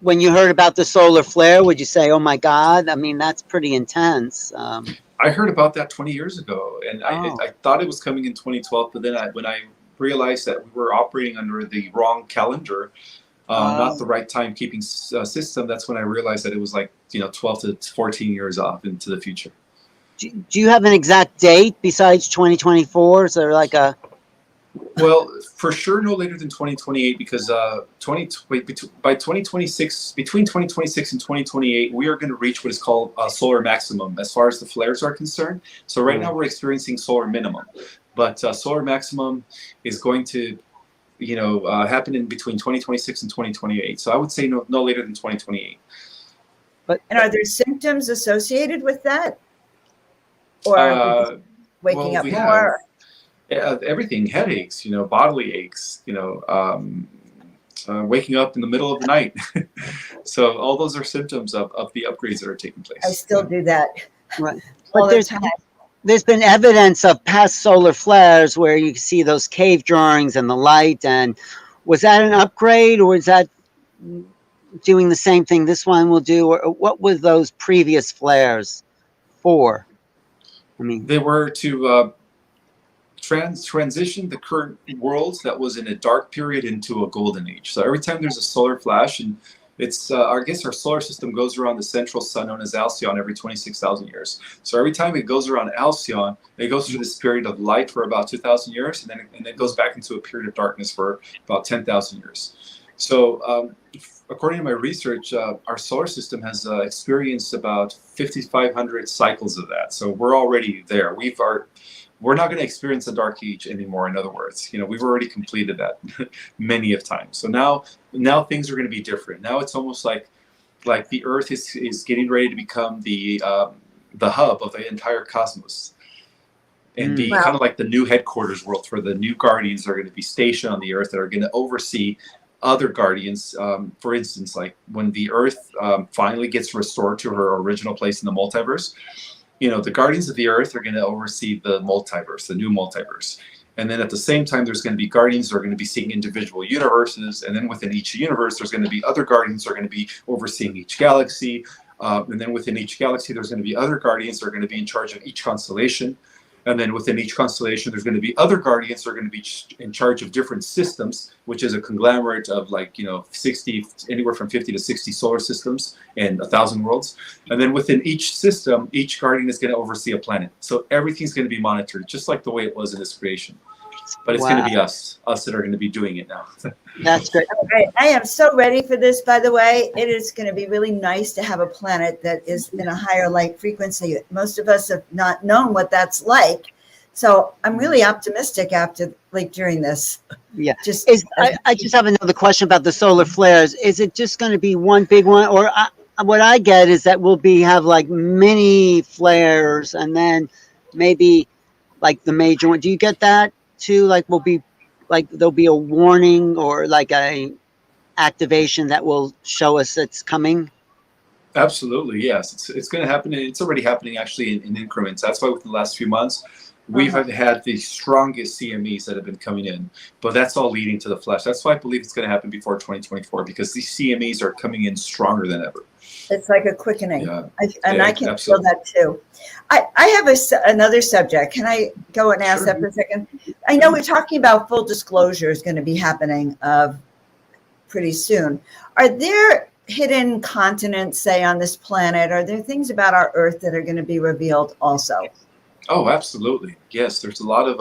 when you heard about the solar flare? Would you say, "Oh my God"? I mean, that's pretty intense. I heard about that 20 years ago, and I thought it was coming in 2012. But then when I realized that we were operating under the wrong calendar, not the right timekeeping system, that's when I realized that it was like 12 to 14 years off into the future. Do you have an exact date besides 2024? Is there like a... Well, for sure, no later than 2028, because by 2026, between 2026 and 2028, we are going to reach what is called solar maximum as far as the flares are concerned. So right now we're experiencing solar minimum, but solar maximum is going to happen in between 2026 and 2028. So I would say no later than 2028. And are there symptoms associated with that? Or waking up more? Everything, headaches, bodily aches, waking up in the middle of the night. So all those are symptoms of the upgrades that are taking place. I still do that. Right. But there's been evidence of past solar flares where you see those cave drawings and the light. And was that an upgrade, or is that doing the same thing this one will do? Or what were those previous flares for? I mean, they were to transition the current world that was in a dark period into a golden age. So every time there's a solar flash, and it's I guess our solar system goes around the central sun known as Alcyon every 26,000 years. So every time it goes around Alcyon, it goes through this period of light for about 2,000 years, and then it goes back into a period of darkness for about 10,000 years. So according to my research, our solar system has experienced about 5,500 cycles of that. So we're already there. We're not going to experience a dark age anymore. In other words, we've already completed that many of times. So now things are going to be different. Now it's almost like the Earth is getting ready to become the hub of the entire cosmos, and be kind of like the new headquarters world for the new guardians that are going to be stationed on the Earth that are going to oversee other guardians. For instance, like when the Earth finally gets restored to her original place in the multiverse, the guardians of the Earth are going to oversee the multiverse, the new multiverse. And then at the same time, there's going to be guardians that are going to be seeing individual universes. And then within each universe, there's going to be other guardians that are going to be overseeing each galaxy. And then within each galaxy, there's going to be other guardians that are going to be in charge of each constellation. And then within each constellation, there's going to be other guardians that are going to be in charge of different systems, which is a conglomerate of 60, anywhere from 50 to 60 solar systems and 1,000 worlds. And then within each system, each guardian is going to oversee a planet. So everything's going to be monitored, just like the way it was in this creation. But it's going to be us that are going to be doing it now. That's great. I am so ready for this, by the way. It is going to be really nice to have a planet that is in a higher light frequency. Most of us have not known what that's like. So I'm really optimistic during this. Yeah. I just have another question about the solar flares. Is it just going to be one big one? Or what I get is that we'll have like mini flares and then maybe like the major one. Do you get that too? Like there'll be a warning or like a activation that will show us it's coming? Absolutely, yes. It's going to happen. It's already happening actually in increments. That's why within the last few months, we've had the strongest CMEs that have been coming in. But that's all leading to the flash. That's why I believe it's going to happen before 2024, because these CMEs are coming in stronger than ever. It's like a quickening. Yeah. I can feel that too. I have another subject. Can I go and ask that for a second? I know we're talking about full disclosure is going to be happening pretty soon. Are there hidden continents, say, on this planet? Are there things about our Earth that are going to be revealed also? Oh, absolutely. Yes, there's a lot of,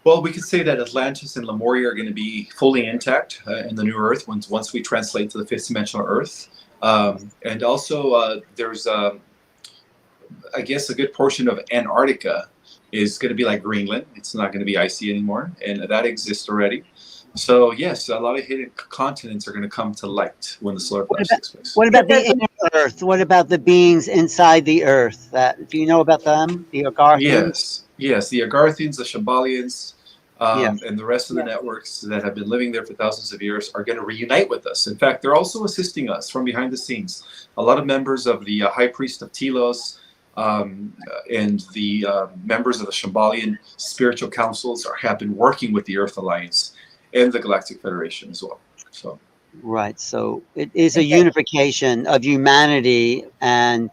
well, we could say that Atlantis and Lemuria are going to be fully intact in the new Earth once we translate to the fifth dimensional Earth. And also there's, I guess, a good portion of Antarctica is going to be like Greenland. It's not going to be icy anymore, and that exists already. So yes, a lot of hidden continents are going to come to light when the solar flash takes place. What about the inner Earth? What about the beings inside the Earth? Do you know about them? The Agarthians? Yes, the Agarthians, the Shambhalians, and the rest of the networks that have been living there for thousands of years are going to reunite with us. In fact, they're also assisting us from behind the scenes. A lot of members of the High Priest of Telos and the members of the Shambhalian spiritual councils have been working with the Earth Alliance and the Galactic Federation as well. So right. So it is a unification of humanity. And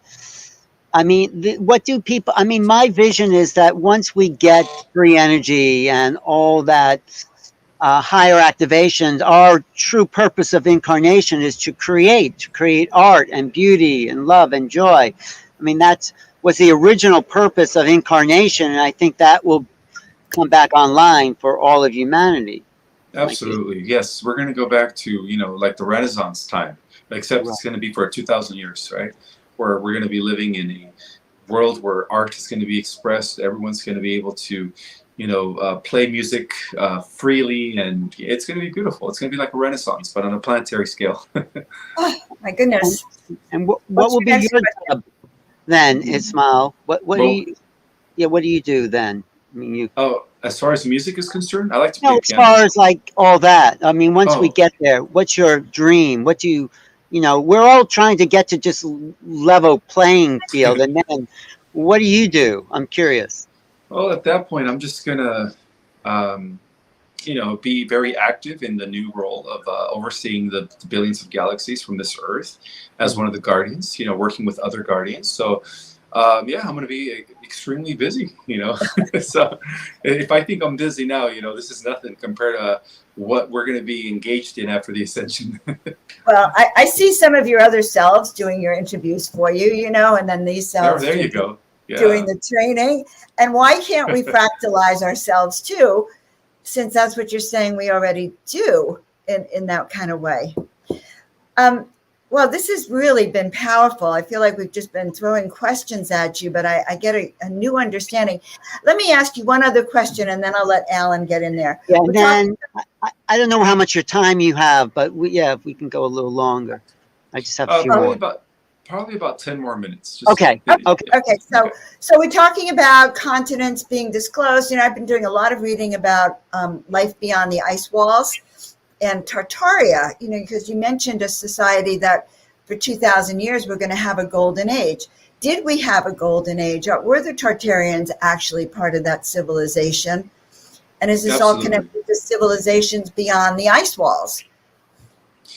I mean, what do people, I mean, my vision is that once we get free energy and all that higher activations, our true purpose of incarnation is to create art and beauty and love and joy. I mean, that was the original purpose of incarnation. And I think that will come back online for all of humanity. Absolutely. Yes. We're going to go back to, like the Renaissance time, except it's going to be for 2,000 years, right? Where we're going to be living in a world where art is going to be expressed. Everyone's going to be able to, play music freely, and it's going to be beautiful. It's going to be like a Renaissance, but on a planetary scale. Oh, my goodness. And what will be your job then, Ismael? What do you do then? I mean, as far as music is concerned, I like to play piano. piano. As far as like all that, I mean, once we get there, what's your dream? What do you, we're all trying to get to just level playing field, and then what do you do? I'm curious. Well, at that point, I'm just gonna, be very active in the new role of overseeing the billions of galaxies from this Earth as one of the guardians. Working with other guardians. So. I'm going to be extremely busy, So if I think I'm busy now, this is nothing compared to what we're going to be engaged in after the Ascension. Well, I see some of your other selves doing your interviews for you, and then these selves there you go. Yeah. Doing the training. And why can't we fractalize ourselves too, since that's what you're saying we already do in that kind of way? Well, this has really been powerful. I feel like we've just been throwing questions at you, but I get a new understanding. Let me ask you one other question, and then I'll let Alan get in there. Yeah, and then I don't know how much your time you have, but if we can go a little longer. I just have a few more. Probably about 10 more minutes. Okay. So we're talking about continents being disclosed. I've been doing a lot of reading about life beyond the ice walls. and Tartaria, because you mentioned a society that for 2,000 years we're going to have a golden age. Did we have a golden age? Were the Tartarians actually part of that civilization? And is this all connected to civilizations beyond the ice walls?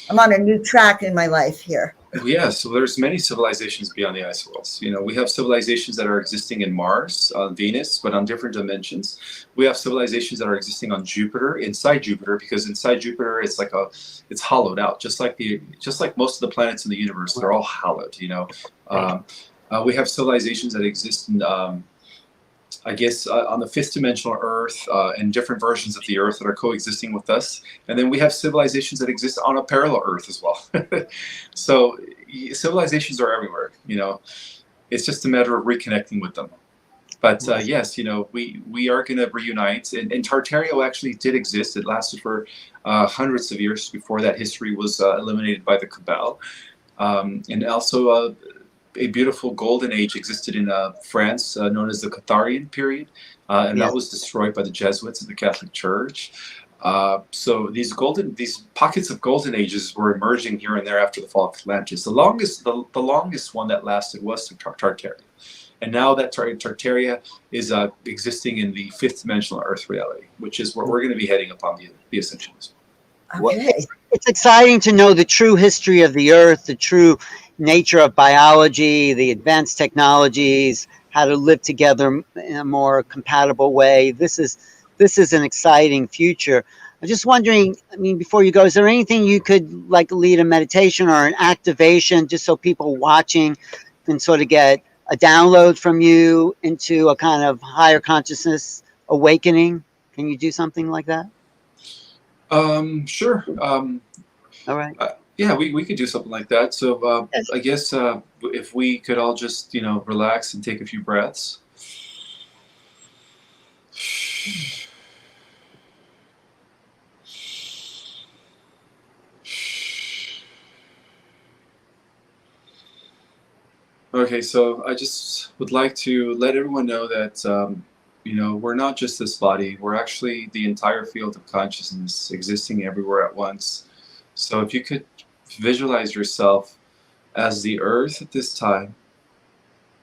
I'm on a new track in my life here. Yeah, so there's many civilizations beyond the ice walls. We have civilizations that are existing in Mars, on Venus, but on different dimensions. We have civilizations that are existing on Jupiter, inside Jupiter, because inside Jupiter it's it's hollowed out, just like most of the planets in the universe. They're all hollowed. We have civilizations that exist in, on the fifth dimensional Earth, and different versions of the Earth that are coexisting with us. And then we have civilizations that exist on a parallel Earth as well. So civilizations are everywhere, It's just a matter of reconnecting with them. But yes, we are going to reunite. And Tartaria actually did exist. It lasted for hundreds of years before that history was eliminated by the Cabal. And also a beautiful golden age existed in France, known as the Catharian period, and that was destroyed by the Jesuits of the Catholic Church. So these pockets of golden ages were emerging here and there after the fall of Atlantis. The longest one that lasted was Tartaria, and now that Tartaria is existing in the fifth dimensional Earth reality, which is where we're going to be heading upon the Ascension. Okay. It's exciting to know the true history of the Earth, the true nature of biology, the advanced technologies, how to live together in a more compatible way. This is an exciting future. I'm just wondering, before you go, is there anything you could lead a meditation or an activation, just so people watching can sort of get a download from you into a kind of higher consciousness awakening? Can you do something like that? Sure. All right. Yeah, we could do something like that. So I guess if we could all just, relax and take a few breaths. Okay, so I just would like to let everyone know that, we're not just this body. We're actually the entire field of consciousness existing everywhere at once. So if you could visualize yourself as the Earth at this time,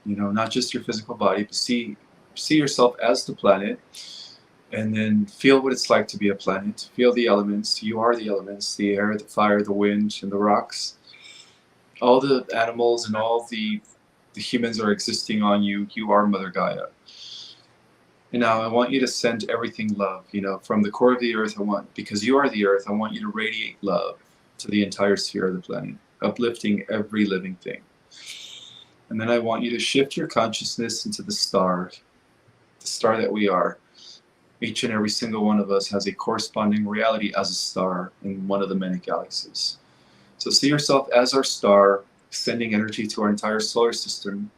not just your physical body, but see yourself as the planet, and then feel what it's like to be a planet. Feel the elements. You are the elements: the air, the fire, the wind, and the rocks. All the animals and all the humans are existing on you. You are Mother Gaia. And now I want you to send everything love, from the core of the Earth. Because you are the Earth, I want you to radiate love to the entire sphere of the planet, uplifting every living thing. And then I want you to shift your consciousness into the star that we are. Each and every single one of us has a corresponding reality as a star in one of the many galaxies. So see yourself as our star, sending energy to our entire solar system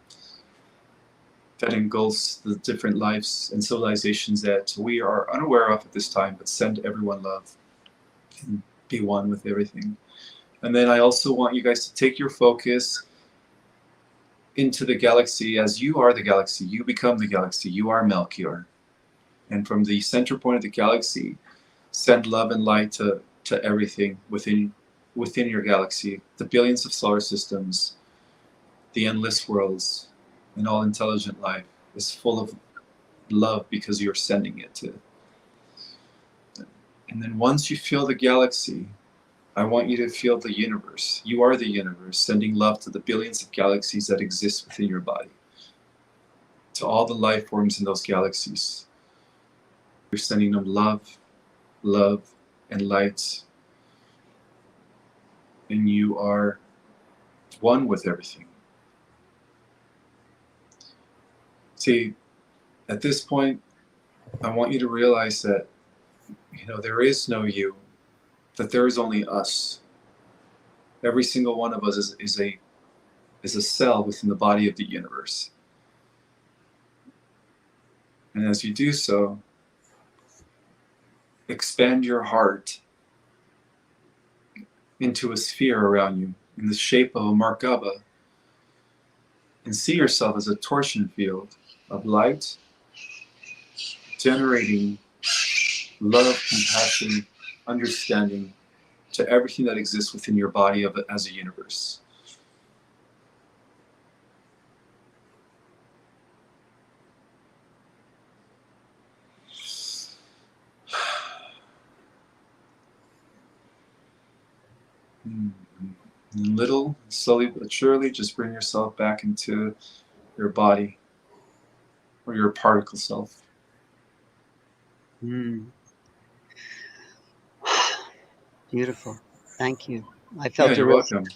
that engulfs the different lives and civilizations that we are unaware of at this time, but send everyone love and be one with everything. And then I also want you guys to take your focus into the galaxy. As you are the galaxy, you become the galaxy. You are Melchior. And from the center point of the galaxy, send love and light to everything within your galaxy, the billions of solar systems, the endless worlds, and all intelligent life is full of love because you're sending it to. And then once you feel the galaxy, I want you to feel the universe. You are the universe, sending love to the billions of galaxies that exist within your body, to all the life forms in those galaxies. You're sending them love, and light. And you are one with everything. See, at this point, I want you to realize that, there is no you, that there is only us. Every single one of us is a cell within the body of the universe. And as you do so, expand your heart into a sphere around you in the shape of a Merkaba, and see yourself as a torsion field of light, generating love, compassion, understanding, to everything that exists within your body as a universe. Little, slowly but surely, just bring yourself back into your body or your particle self. Beautiful. Thank you. I felt you're welcome.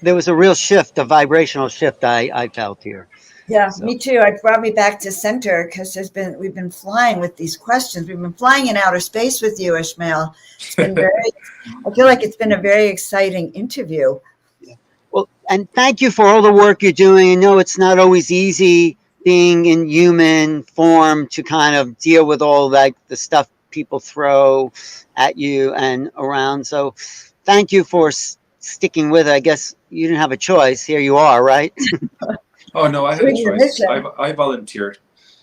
There was a real shift, a vibrational shift I felt here. Yeah, So. me too. It brought me back to center because we've been flying with these questions. We've been flying in outer space with you, Ishmael. It's been I feel like it's been a very exciting interview. Yeah. Well, and thank you for all the work you're doing. I know it's not always easy being in human form to kind of deal with all like the stuff people throw at you and around. So thank you for sticking with it. I guess you didn't have a choice. Here you are, right? Oh no, I had a choice. I volunteered.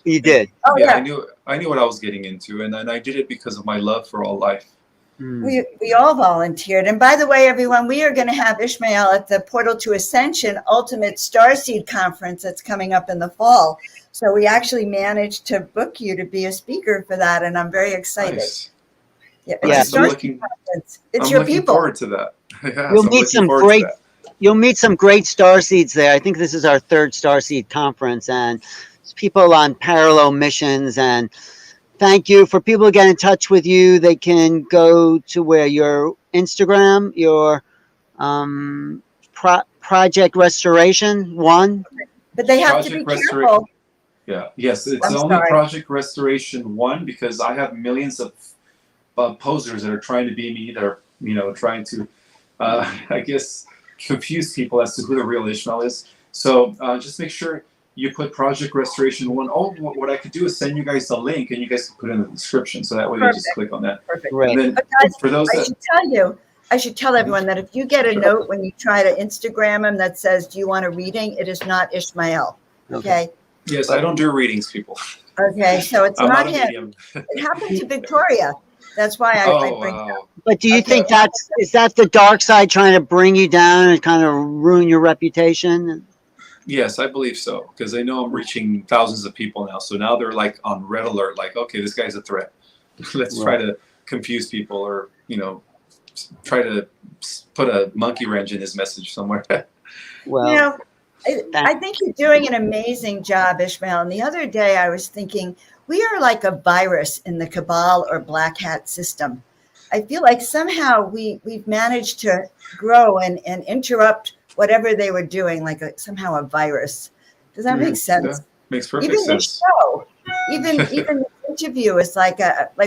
You did. Oh yeah. I knew what I was getting into, and I did it because of my love for all life. We all volunteered. And by the way, everyone, we are going to have Ishmael at the Portal to Ascension Ultimate Starseed Conference that's coming up in the fall. So we actually managed to book you to be a speaker for that, and I'm very excited. Nice. Yeah, it's I'm looking people. forward to that. Yes, You'll meet some great starseeds there. I think this is our third Starseed conference, and it's people on parallel missions. And thank you for people who get in touch with you. They can go to where your Instagram, your Project Restoration 1. But they have to be careful. Yeah. Yes, it's only Project Restoration 1 because I have millions of posers that are trying to be me. That are trying to, I guess, confuse people as to who the real Ishmael is. So just make sure you put Project Restoration 1. Oh, what I could do is send you guys the link, and you guys can put it in the description. So that way you just click on that. Perfect. Right. And then but guys, for those I should tell everyone that if you get a note when you try to Instagram him that says, "Do you want a reading?" It is not Ishmael. Okay. Yes, I don't do readings, people. Okay, so it's I'm not not a him. medium. It happened to Victoria. That's why I bring it up. But do you think is that the dark side trying to bring you down and kind of ruin your reputation? Yes, I believe so, because they know I'm reaching thousands of people now. So now they're like on red alert, like, okay, this guy's a threat. Let's try to confuse people, or try to put a monkey wrench in his message somewhere. Well, I think you're doing an amazing job, Ishmael. And the other day I was thinking, we are like a virus in the Cabal or Black Hat system. I feel like somehow we've managed to grow and interrupt whatever they were doing, like somehow a virus. Does that make sense? Yeah, makes perfect sense. Even the show, even the interview is like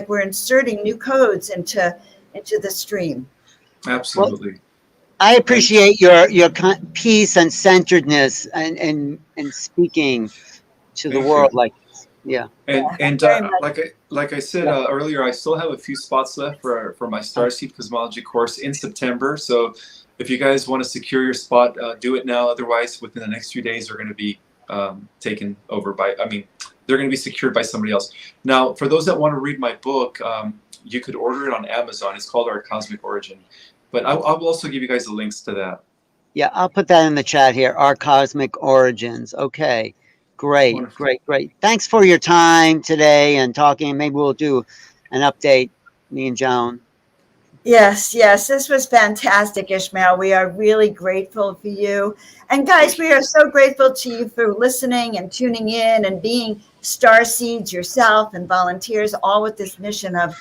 we're inserting new codes into the stream. Absolutely. Well, I appreciate your peace and centeredness and speaking to the world like this. Yeah. And like I said earlier, I still have a few spots left for my Starseed Cosmology course in September. So if you guys want to secure your spot, do it now. Otherwise, within the next few days, they're going to be taken over they're going to be secured by somebody else. Now, for those that want to read my book, you could order it on Amazon. It's called Our Cosmic Origin. But I will also give you guys the links to that. Yeah, I'll put that in the chat here. Our Cosmic Origins. Okay. Great, Wonderful. great. Thanks for your time today and talking. Maybe we'll do an update, me and Joan. Yes. This was fantastic, Ishmael. We are really grateful for you. And guys, we are so grateful to you for listening and tuning in and being starseeds yourself and volunteers, all with this mission of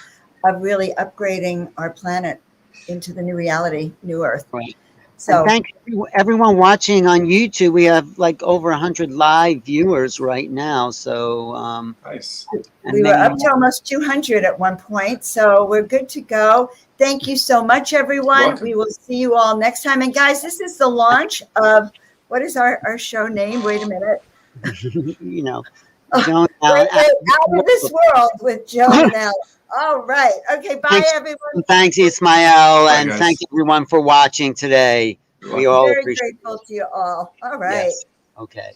really upgrading our planet into the new reality, new Earth. Right. So and thank you, everyone watching on YouTube. We have like over 100 live viewers right now. So nice. We were up to almost 200 at one point. So we're good to go. Thank you so much, everyone. We will see you all next time. And guys, this is the launch of, what is our show name? Wait a minute. Joan Out of This World with Joan and Alan. All right. Okay. Bye, everyone. Thanks, Ismael. And thank everyone for watching today. We all very appreciate grateful to you all. All right. Yes. Okay.